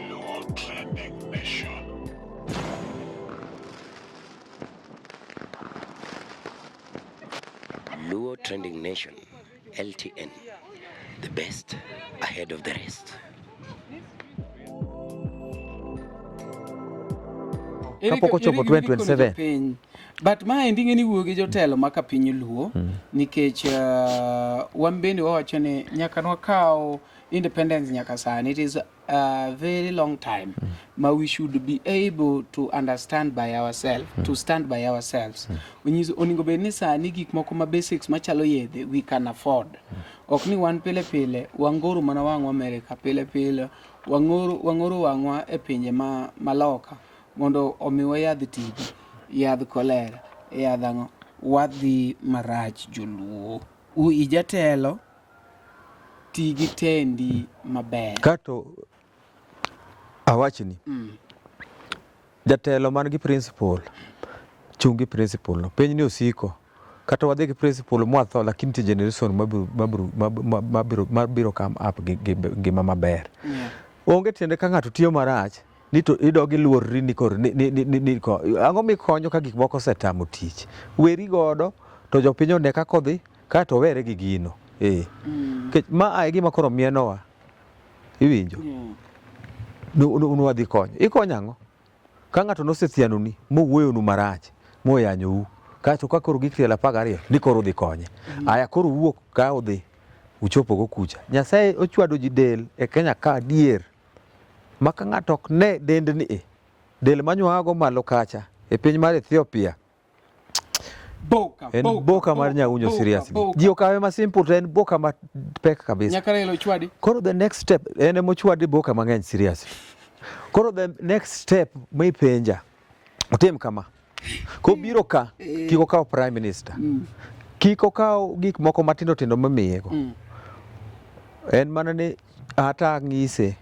Luo Trending Nation. Luo Trending Nation, LTN, the best ahead of the rest. Kapok ochopo 2027. But ma ending ni wuogi jotelo maka piny Luo nikech wan bende wawacho ni nyaka nwakaw independence nyaka sani. It is a very long time. Ma we should be able to understand by ourselves, to stand by ourselves. Oningo bed ni sani gik moko ma basics machalo yedhe we can afford. Ok ni wan pile pile wangoro mana wangwa America, pile pile wangoro wangwa e pinje maloka mondo omiwa yadh TB, yadh kolera, yadh ang'o, wadhi marach joluo. Ijatelo tigi tendi maber. Kato awachni jatelo man gi principle chungi principle no piny ni osiko kata wadhi gi principle mwatho, lakini ti generation mabiro come up gi ngima maber. Onge tiende ka ng'ato tiyo marach ni to idogi luorri ni ang'o mikonyo ka gik moko setamo tich. Weri godo to jopiny one ka kodhi kato were gi gino. Ma ai gima koro mienowa iwinjo. Nwadhi konyo. Ikonyo ang'o? Ka ng'ato nosethianoni mowuoyonu marach moyanyou kato ka koro gik tiel 12 ni koro dhi konye. Aya koro wuok ka odhi uchopo go kucha. Nyasaye ochwado ji del e Kenya ka dier. Maka ng'ato ok ne dendni del manywago malo kacha e piny mar Ethiopia. Boka mar nyaunyo seriously. Ji okawe ma simple to en boka ma pek kabisa. Nyakarelo chwadi. Koro the next step en emo chwadi boka mang'eny seriously. Koro the next step mipenja otim kama. Kobiro ka kiko kawo prime minister. Kiko kawo gik moko matindo tindo mamiyego. En mana ni ata ng'ise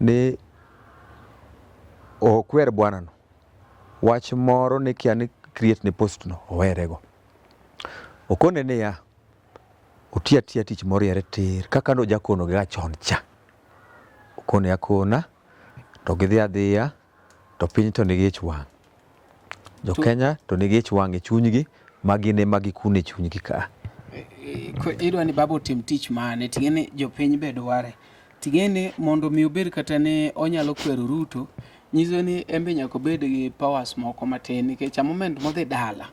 ni okwer bwana no wach moro ni kia ni create ni post no owerego. Okone ni ya otia tich moro yare tir kaka no jakono ga chon cha. Okone akona to gidhi adhiya to piny to nigi ich wang'. Jo Kenya to nigi ich wang' e chunygi magine magikune chunygi ka. Idwa ni babo tim tich mane tingene jopiny bedo ware. Tigene mondo mi obed kata ne onyalo kwero Ruto, nyiso ni embe nyaka bed gi powers moko matin nikech moment modhi dala.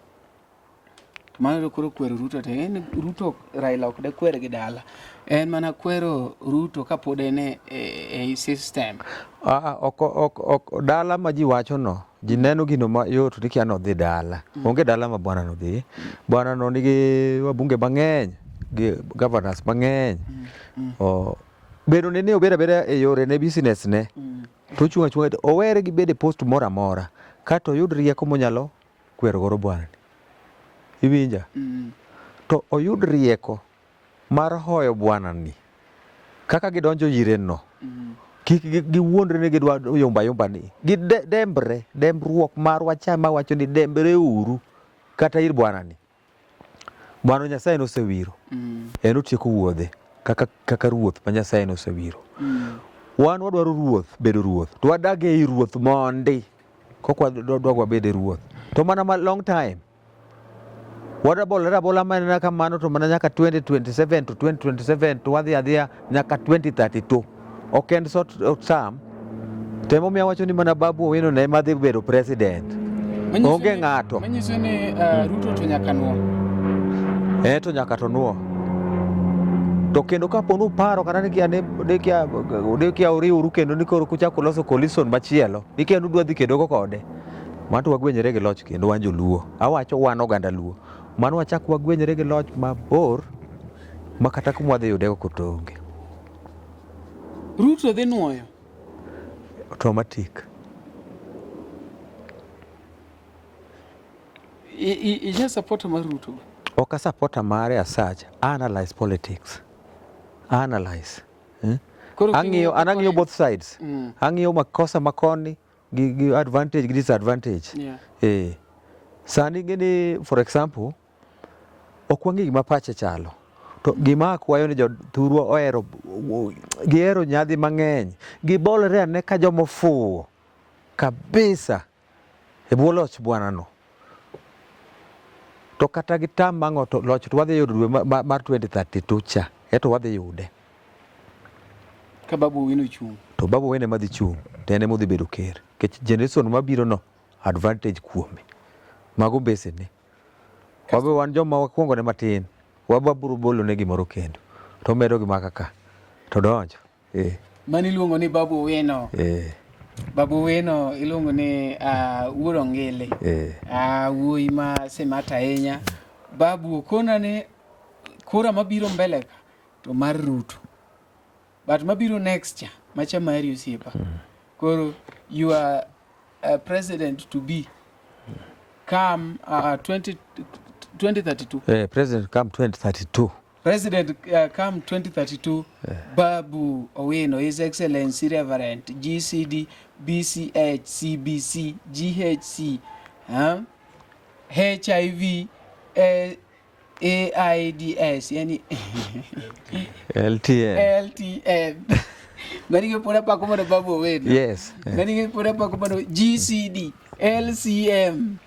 Mano koro kwero Ruto te en Ruto Raila ok de kwer gi dala. En mana kwero Ruto kapod en e system. Ok dala ma ji wacho no. Ji neno gino ma yot ni kia no dhi dala. Onge dala ma bwana no dhi. Bwana no nigi wabunge mang'eny, gi governors mang'eny. Bedo ne obeda e yore ne business ne. To chunga owere gi bede post mora mora. Kato oyud rieko monyalo kwero goro bwana. Iwinja? To oyud rieko mar hoyo bwana ni. Kaka gidonjo yiren no. Kik giwuondre ni gidwa yomba ni. Dembruok mar wachama wacho ni dembre uru kata ir bwana ni. Bwana Nyasaye no sewiro. En otieko wuodhe. Kaka ruoth ma Nyasaye nosewiro. Wan wadwaro ruoth, bedo ruoth. To wadage i ruoth mondi. Kok wadwa bede ruoth. To mana ma long time. Wadabola mana kamano to mana nyaka 2027 to 2027 to wadhi adhiya nyaka 2032. Ok en sort of time. Temo miya wacho ni mana Babu Owino ne madhi bedo president. Onge ng'ato. Manyiso ni Ruto to nyaka nuo. To nyaka to nuo. To kendo kaponu paro kata ni kia uriuru kendo ni koro kuchako loso coalition machielo. Ikendo dwa dhi kendo kode. Manto wagwenyere gi loch kendo wan joluo. Awacho wan oganda luo. mano wachak wagwenyre gi loch mabor makata kuma wadhi yude kotonge. Ruto dhi nuoyo automatic. Ija supporter mar Ruto? Ok a supporter mare as such. Analyze politics. Analyze. Ang'iyo both sides. Ang'iyo makosa makoni gi advantage gi disadvantage. Sani gini, for example, ok wang'i gima pache chalo. To gima akwayo ni jothurwa ohero, gihero nyadhi mang'eny. Gibolore ane ka jomofuwo kabisa e bwo loch bwanano. To kata gitam mang'o to loch to wadhi yudo dwe mar 2032 cha. Eto wadhi yude. Ka Babu Owino chung'. To Babu Owino ema dhi chung'. To en ema odhi bedo ker. Kech generation mabiro no advantage kuome. Mago besene. Wabe wan joma wakwongo ne matin. Wababuru bolo ne gimoro kendo. To medo gima kaka. To donjo. Mani iluongo ni Babu Owino. Babu Owino iluongo ni Wuod Ongele. Wuoyi ma semata ahinya. Babu okona ne kura mabiro mbele ka to mar Ruto. But mabiro next year, macha mari osiepa. Koro you are president to be come 2032. President come 2032. President come 2032. Babu Owino, His Excellency Reverend GCD, BCH, CBC, GHC, HIV, AIDS, yani LTN. Mani pura pa kuma Babu Owino. Yes. Mani pura pa kuma GCD, LCM.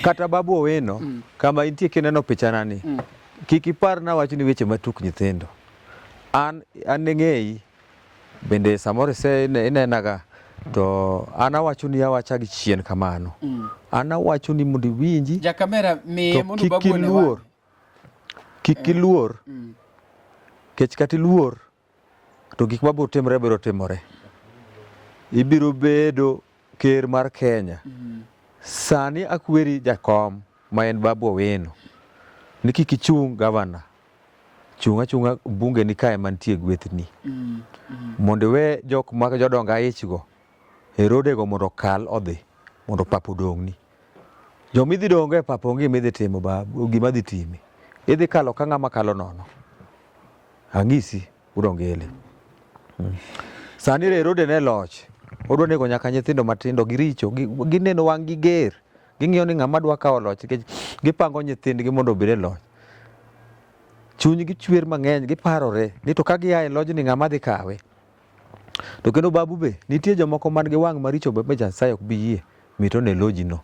Kata Babu Owino, kama intie kineno pichanani, kik ipar na wacho ni weche matuk nyithindo. An ng'eyi, bende samoro inenaga, to an awacho ni awacha gi chien kamano. An awacho ni mondo iwinji, ja kamera miye mondo Babu Owino kik iluor. Kech kati luor, to gik mabiro timore biro timore. Ibiro bedo ker mar Kenya. Sani akweri jakom ma en Babu Owino ni kik ichung gavana, chunga bunge ni kae mantie gwethni, mondo we jok ma jodonga ichgo e rodego mondo kal odhi, mondo pap odong'ni. Jomidhi dongo e pap onge midhi timo gima dhi timi, idhi kalo ka ng'ama kalo nono. Ang'isi Wuod Ongele. Sani rode ne loch, odwa nego nyaka nyithindo matindo giricho, gineno wang' gi ger, ging'iyo ni ng'ama dwa kawo loch, gipango nyithindgi mondo obed e loch. Chuny gi chwer mang'eny, giparore ni to ka gia e lojni ng'ama dhi kawe. To kendo Babu be, nitie jomoko man gi wang' maricho be Nyasaye ok bi yie mito ne lojino.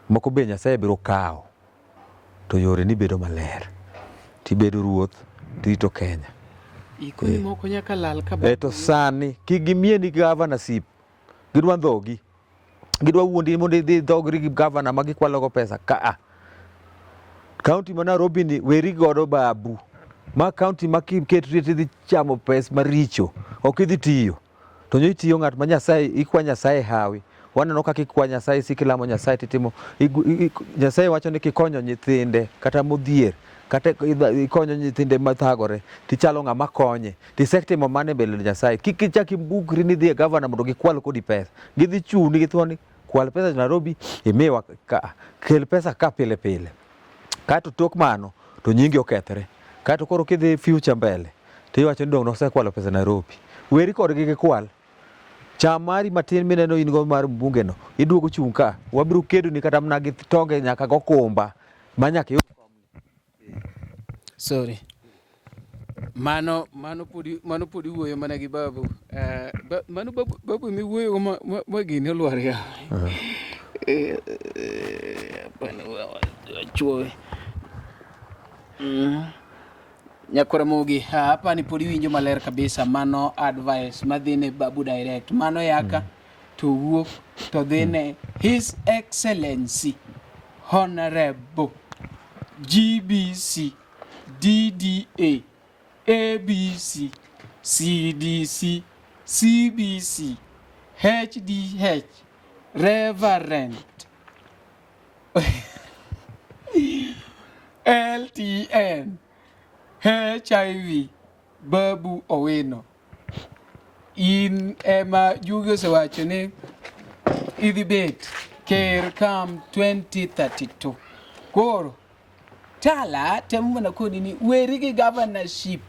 Moko be Nyasaye biro kawo, to yore ni bedo maler. Tibedo ruoth, tirito Kenya. Ikoni moko nyaka lal ka Babu. To sani, kik gimie ni governorship, gidwa ndhogi. Gidwa wuondi mondo idhi dhogri gi gavana ma gikwalogo pesa kaa. Kaunti ma Nairobi ni weri godo Babu. Ma kaunti ma kiketri tidhi chamo pesa maricho, ok idhi tiyo. To nyo itiyo ng'at ma Nyasaye, ikwa Nyasaye hawi. Waneno kaka ikwa Nyasaye, sikilamo Nyasaye titimo. Nyasaye wacho ni kikonyo nyithinde kata modhier, kata ikonyo nyithinde mathagore, tichalo ng'ama konye. Tisektimo mane mbele Nyasaye. Kik ichak ibukri ni dhi e gavana mondo gikwal kodi pesa. Gidhi chuni githoni kwal pesa Nairobi, imiwa ka, kel pesa ka pile pile. Kato tok mano to nyingi okethre. Kato koro kidhi future mbele, tiwacho ni dong' nosekwalo pesa Nairobi. Weri kodgi gikwal. Cham mari matin mineno in go mar bunge no, iduogo chung' ka. Wabiro kedo ni kata mna gi tonge nyaka go kumba. Manyaka yud. Sorry. Mano podi wuoyo mana gi Babu. Mano Babu mi wuoyo ma gini olwar ya. Chuo. Nyakora mogi hapa ni podi winjo maler kabisa, mano advice madhine Babu direct, mano yaka to wuok to dhine His Excellency Honorable GBC DDA ABC CDC CBC HDH Reverend LTN HIV Babu Owino in ema Jugi osewacho ni idhi bet ker kam 2032. Koro Tala temo mana kodi ni weri gi governorship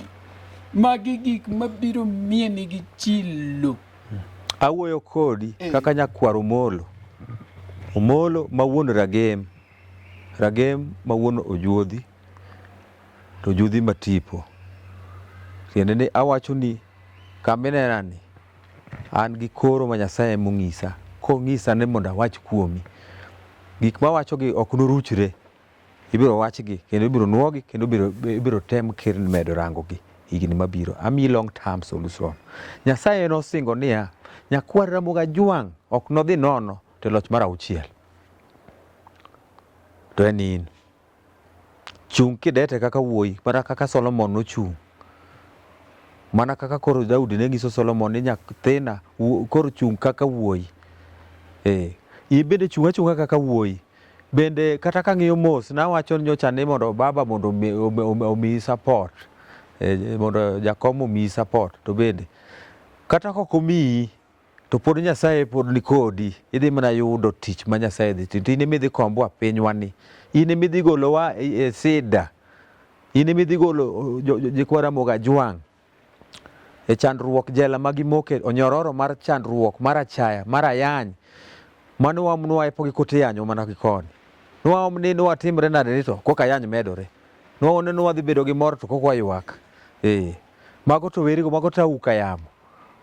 magi gik mabiro mieni gi chilo. Awuoyo kodi kaka nyakwar Omolo ma wuon Ragem ma wuon Ojuodhi to Ojuodhi matipo. Tiende ni awacho ni kaminena ni an gi koro ma Nyasaye mong'isa, kong'isa ni mondo awach kuomi. Gik ma wacho gi ok noruchre, ibiro wachgi kendo ibiro nuogi kendo ibiro tem ker medo rango gi higni mabiro. Ami long term solution. Nyasaye nosingo niya, nyakwar Ramogi Ajwang' ok nodhi nono to loch mar 6. To en in. Chung kidete kaka wuoyi, mana kaka Solomon nochung'. Mana kaka koro Daudi ne nyiso Solomon ni nyathina koro chung kaka wuoyi. Ibende chung achunga kaka wuoyi. Bende kata kang'iyo mos nawacho nyocha ni mondo baba mondo omi support. Mondo jakom omi support. To bende kata kok omiyi to pod Nyasaye pod ni kodi. Idhi mana yudo tich ma Nyasaye dhi. To in emidhi kombwa pinywani. In emidhi golowa e sida. In emidhi golo Nyakwar Ramogi Ajwang' e chandruok jela magimoke onyororo mar chandruok mar achaya mar ayany mano wamnwa epogi kote yanyo mana kikoni nwa timre nade ni to koka yany medore nwa dhi bedo gi mor to kokwa ywak mago to werigo mago tauka yamo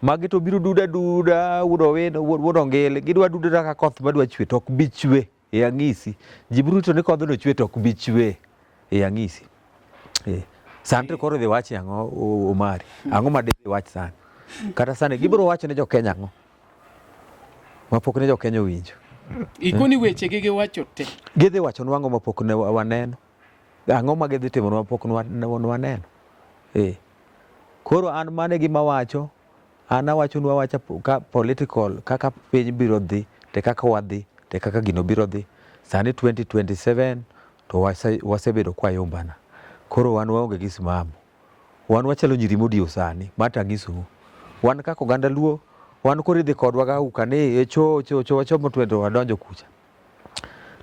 magi to biro duda wuod ongele gidwa duda kaka koth madwa chwe to ok bi chwe e ang'isi jibruto ni kodhno chwe to ok bi chwe e ang'isi Sante koro dhi wachi ang'o Omari. Ang'o ma dhi wach sani. Kata sani gibiro wacho ne jo Kenya ang'o. Mapok ne jo Kenya winjo. Ikoni weche gi wacho te. Gidhi wacho nwango mapok ne waneno. Ang'o ma gidhi timo mapok waneno. Koro an mane gima wacho. An awacho nwa wacha ka political kaka piny biro dhi te kaka wadhi te kaka gino biro dhi. Sani 2027 to wasebedo kwa yombana. Koro wan waonge gi simamo. Wan wachalo nyiri modio sani, mata ngisou. Wan kaka oganda Luo, wan koro idhi kodwa ga ukane wachomo twendo wadonjo kucha.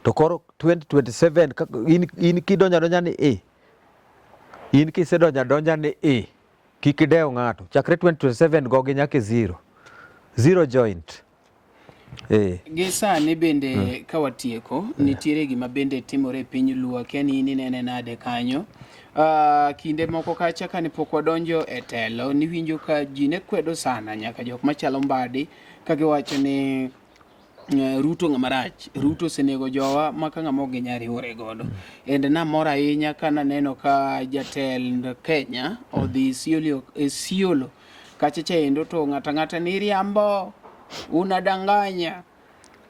To koro 2027 in kidonja ni in kisedonja ni kik idew ng'ato. Chakre 2027 gogi nyake zero joint. Gi sani bende kawatieko nitiere gima bende timore e piny Luo keni in inene nade kanyo. Kinde moko kacha kane pok wadonjo e telo niwinjo ka ji ne kwedo sana nyaka jok machalo Mbadi ka giwacho ni Ruto ng'amarach. Ruto senego jowa maka ng'amo gi nyari hore godo. Ende namor ahinya kana neno ka jatend Kenya odhi Isiolo kacha chaendo to ng'ata ni riambo unadanganya.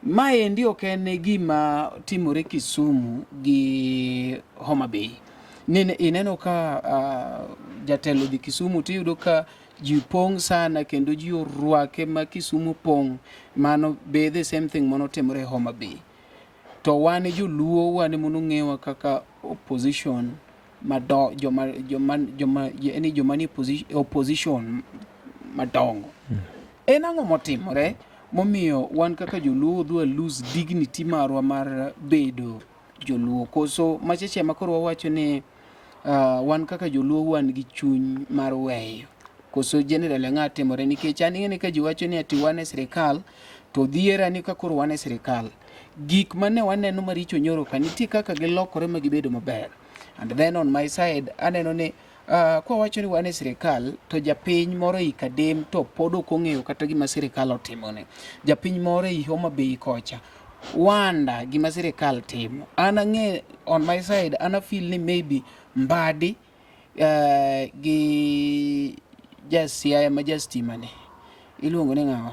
Maendi ok en gima timore Kisumu gi Homa Bay. Ineno ka jatelo dhi Kisumu tiyudo ka ji pong sana kendo ji orwake ma Kisumu pong. Mano be the same thing manotimore Homa Bay. To wan joluo wan mono ng'ewa kaka opposition jomani opposition madongo. En ang'o motimore momiyo wan kaka joluo dwa lose dignity marwa mar bedo joluo koso macheche makoro wawacho ni wan kaka joluo wan gi chuny mar weyo koso general ng'atimore nikech an ing'eni ka ji wacho ni ati wan e sirikal to dhiera ni kakoro wan e sirikal gik mane waneno maricho nyoro ka nitie kaka gilokore ma gibedo maber. And then on my side aneno ni kwa wacho ni wan e sirikal to japiny moro i Kadem to pod ok ong'eyo kata gima sirikal otimone. Japiny moro i Homa Bay kocha wanda gima sirikal timo. An ang'e on my side ana feel ni maybe Mbadi gi Siaya ma jastima ne iluongo ni ng'awa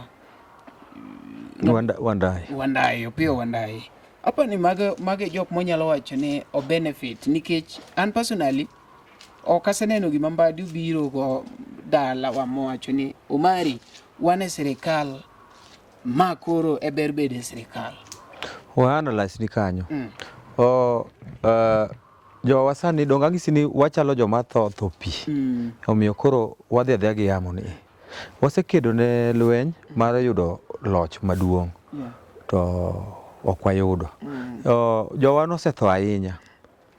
Wandayi Opiyo Wandayi. Apa ni mage jok monyalo wacho ni o benefit nikech an personally ok aseneno gima Mbadi biro go dala wa mowacho ni Omari wan e sirikal ma koro e ber bede sirikal. Analyze ni kanyo. Jo wasani donga ngisi ni wachalo joma tho pi. Omiyo koro wadhi adhiya gi yamo ni. Wasekedo ne lweny mar yudo loch maduong'. To ok wayudo. Jowa nosetho ahinya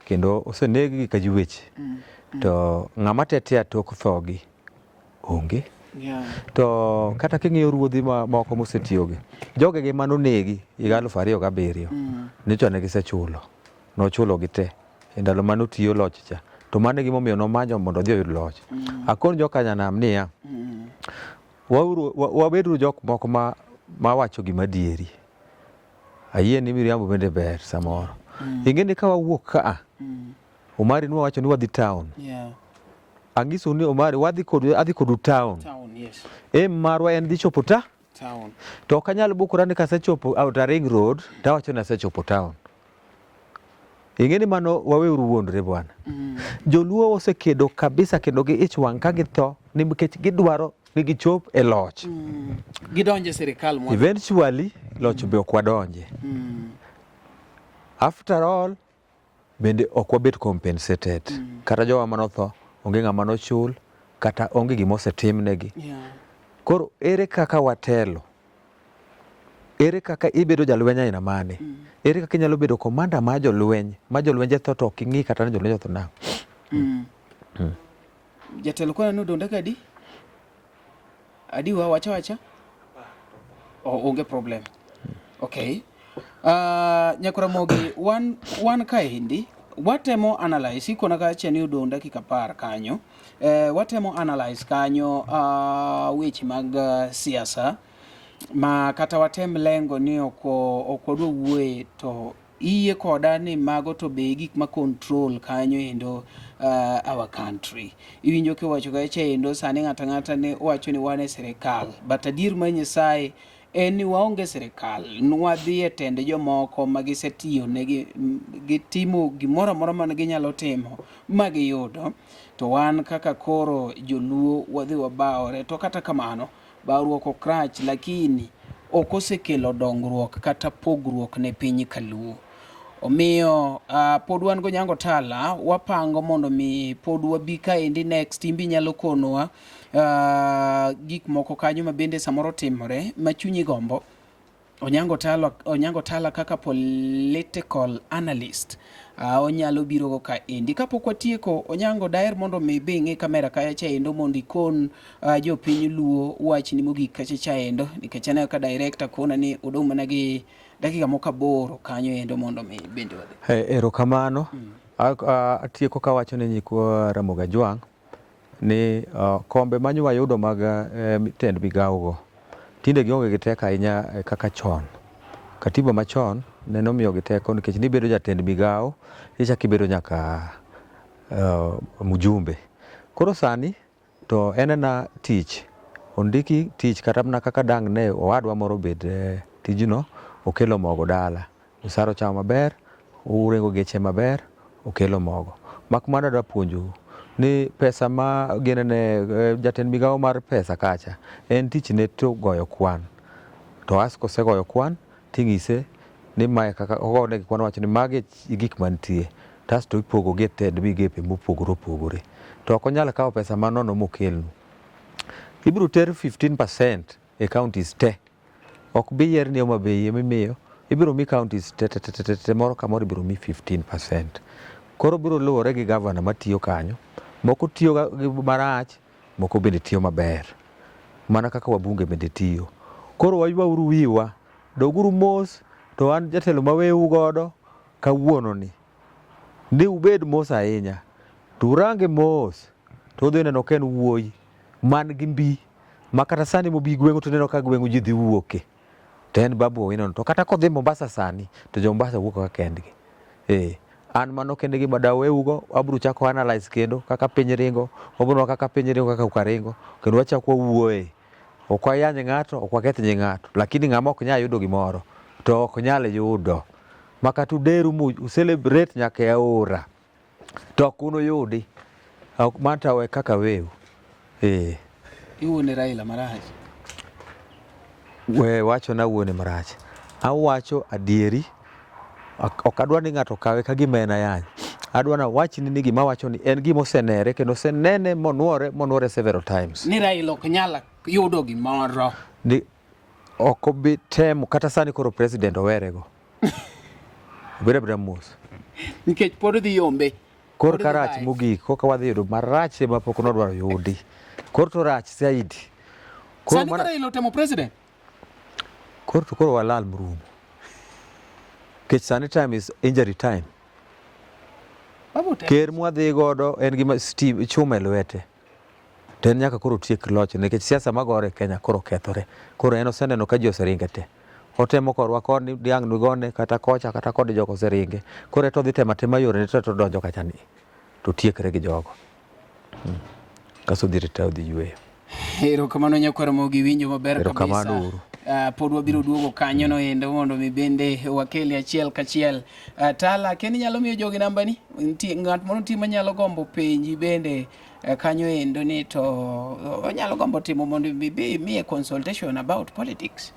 kendo osenegi ka juweche. To ng'ama tetea tok thogi onge. To kata king'iyo ruodhi moko mosetiyogi, jogegi manonegi higa 2007 nicho ne gisechulo. Nochulo gi te e ndalo manotiyo loch cha. To mane gimomiyo nomanyo mondo odhi oyud loch. Akon jokanyanam niya, wabedo jok moko ma wacho gima dieri. Ayie ni miriambo bende ber samoro. Ingeni ka wawuok ka Omari nwa wacho ni wadhi town. Angiso ni Omari adhi kodu town. Marwa en dhi chopo town. To kanyal bukora ni kasechopo Outer Ring Road, tawacho ni asechopo town. Ingeni mano waweuru wuondre bwana. Joluo osekedo kabisa kendo gi ich wang' ka githo nikech gidwaro ni gichop e loch. Gidonje sirikal mo. Eventually loch be ok wadonje. After all bende ok wabet compensated. Kata jowa manotho onge ng'ama nochul kata onge gima osetimnegi. Koro ere kaka watelo? Ere kaka ibedo jalweny aina mane? Ere kaka inyalo bedo komanda ma jolwenje tho to ok ing'i kata ni jolwenje tho nang'o? Jatelo kwana nodonda kadi? Adi wacha? Onge problem. Okay. Nyakuramogi, wan kaendi, watemo analyze, ikona ka cheni udong dakika 10 kanyo, watemo analyze kanyo weche mag siasa, ma kata watem lengo ni okodwa wuoye to iye koda ni mago to be gik ma control kanyo endo our country. Iwinjo kiwacho gache endo sani ng'ata ne wacho ni wane sirikal, but adier ma Nyasaye en ni waonge sirikal, nwadhi e tende jomoko magisetiyo ne gitimo gimoro amora man ginyalo timo magiyudo, to wan kaka koro joluo wadhi wabaore. To kata kamano bawruok okrach, lakini ok osekelo dongruok kata pogruok ne piny kaluo. Omiyo pod wan go Nyango Tala wapango mondo mi pod wabi kaendi next imbi nyalo konowa gik moko kanyo mabende samoro timore machunyi gombo. Onyango Tala kaka political analyst onyalo biro go kaendi. Kapok watieko, Onyango daher mondo mi bing'e kamera kaya chaendo mondo ikon jopiny luo wachni mogik kacha chaendo, nikech aneno ka director kona ni odong' mana gi dakika moko 8 kanyo endo mondo mi bende wadhi. Erokamano. Atieko kawacho ne nyikwa Ramogi Ajwang' ni kombe manyo wayudo mag tend migawogo tinde gionge gi teko ahinya kaka chon. Katiba machon ne nomiyo gi teko nikech nibedo jatend migawo ichako ibedo nyaka mjumbe. Koro sani to en tich, ondiki tich kata mana kaka dang' ne owadwa moro bed tijno, okelo mogo dala, usaro chamo maber, urengo geche maber, okelo mogo. Mak mana da puonjo ni pesa ma ginene jatend migawo mar pesa kacha en tich ne to goyo kwan. To as kosegoyo kwan ting'ise ni mae kaka ogone kwan, wacho ni mage gik mantie, tasto ipogo gi tend migepe mopogore opogore. To ok onyal kawo pesa manono mokelnu. Ibiro ter 15% e counties te. Ok bi yier ni Homa Bay mimiyo, ibiro mi counties te moro kamoro ibiro mi 15%. Koro biro luwore gi governor matiyo kanyo. Moko tiyo marach, moko bende tiyo maber. Mana kaka wabunge bende tiyo. Koro waywauru wiwa, doguru mos, to an jatelo maweu godo kawuono ni ubed mos ahinya. To urange mos, to udhi neno ken wuoyi man gi mbi, makata sani mobi gweng'u to neno ka gweng'u ji dhi wuoke. To en Babu Owino. To kata kodhi Mombasa sani, to jo Mombasa wuok ka kendgi. An mano kendgi madaweugo, abiro chako analyze kendo kaka piny ringo, wabiro kaka piny ringo kaka ukaringo, kendo wachako wuoye. Ok wayany ng'ato, ok waketh nying ng'ato, lakini ng'ama ok nyal yudo gimoro, to ok nyal yudo. Makata uderu celebrate nyaka e aora, to ok unuyudi. Manta we kaka weu. Iwuone Raila marach. We wacho na wuone marach. Awacho adieri, ok adwa ni ng'ato kawe ka gima en ayany. adwana wachni ni gima wacho ni en gima osenere kendo osenene monuore several times. Ni Raila ok nyal yudo gimoro. Ni ok obi temo kata sani koro president owerego. Bere mos. Nikech pod dhi yombe. Kor karach mogik koka wadhi yudo marach ma pok nodwaro yudi. Kor to rach saidi. Sani Raila otemo president? Koro walal mrumo. Kech sani time is injury time. Ker mwadhi godo en gima steam chuma e lwete. To en nyaka koro tiek loch nikech siasa magore Kenya koro kethore. Koro en oseneno ka ji oseringe te. Otemo korwa koni diang' nugone kata kocha kata kod jogo oseringe. Koro to dhi tema yore to donjo kacha ni. To tiekre gi jogo. Kaso dhi rita dhi yweyo. Erokamano Nyakwaramogi, winjo maber kabisa. Erokamano uru. Pod wabiro duogo kanyo no endo mondo mi bende wakeli achiel kachiel. Tala ken nyalo miyo jogi namba ni ng'at moro timo nyalo gombo penji bende kanyo endo ni to onyalo gombo timo mondo mi consultation about politics.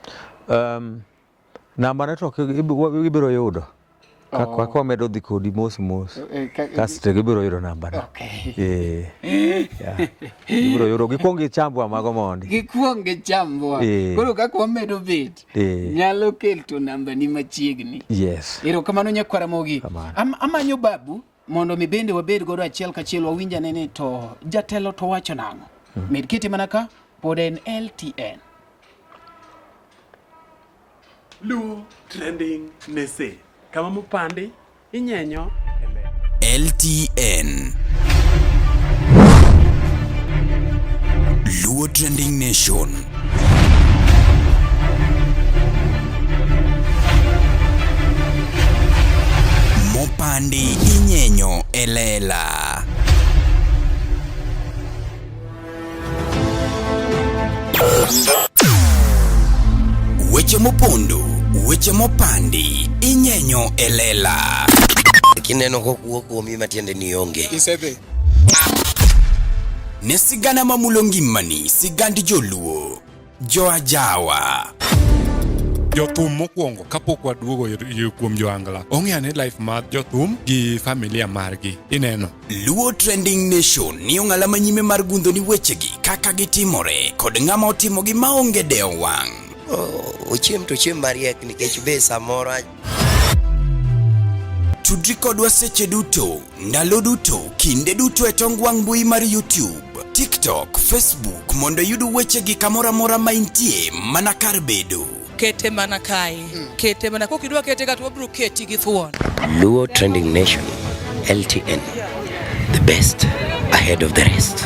Namba ne to ibiro yudo. Kwa medo dhi kodi mos. Kasto gibiro yudo namba no. Gibiro yudo gikwongi chambwa mago mondi. Gikwongi chambwa. Koro kakwa medo bet. Nyalo keto namba ni machiegni. Yes. Erokamano Nyakwaramogi. Amanyo babu mondo mi bende wabed godo achiel kachiel wawinja nene to jatelo to wacho nang'o. Med kiti manaka pod en LTN. Luo Trending Nation. Kama mupande inyenyo LTN Luo Trending Nation. Mopandi inyenyo elela. Weche mopondo, weche mopandi inyenyo elela. Kineno kokuok kuomi matiende ni onge. Isebe. Ne sigana mamulo ngimani, sigandi joluo, joajawa. Jothum mokwongo kapok waduogo kuom joangla. Ong'eane life mar jothum gi familia margi. Ineno. Luo Trending Nation ni ong'ala manyime mar gundo ni wechegi kaka gitimore kod ng'ama otimogi maonge deo wang'. Ochiem to chiem mariek nikech be samoro. Tudri kodwa seche duto, ndalo duto, kinde duto e tong wang' mbui mar YouTube, TikTok, Facebook mondo yudu wechegi kamora mora maintie mana kar bedo. Kete mana kae. Kete mana kokidwa kete kat wabro keti gi thuon. Luo Trending Nation, LTN, the best ahead of the rest.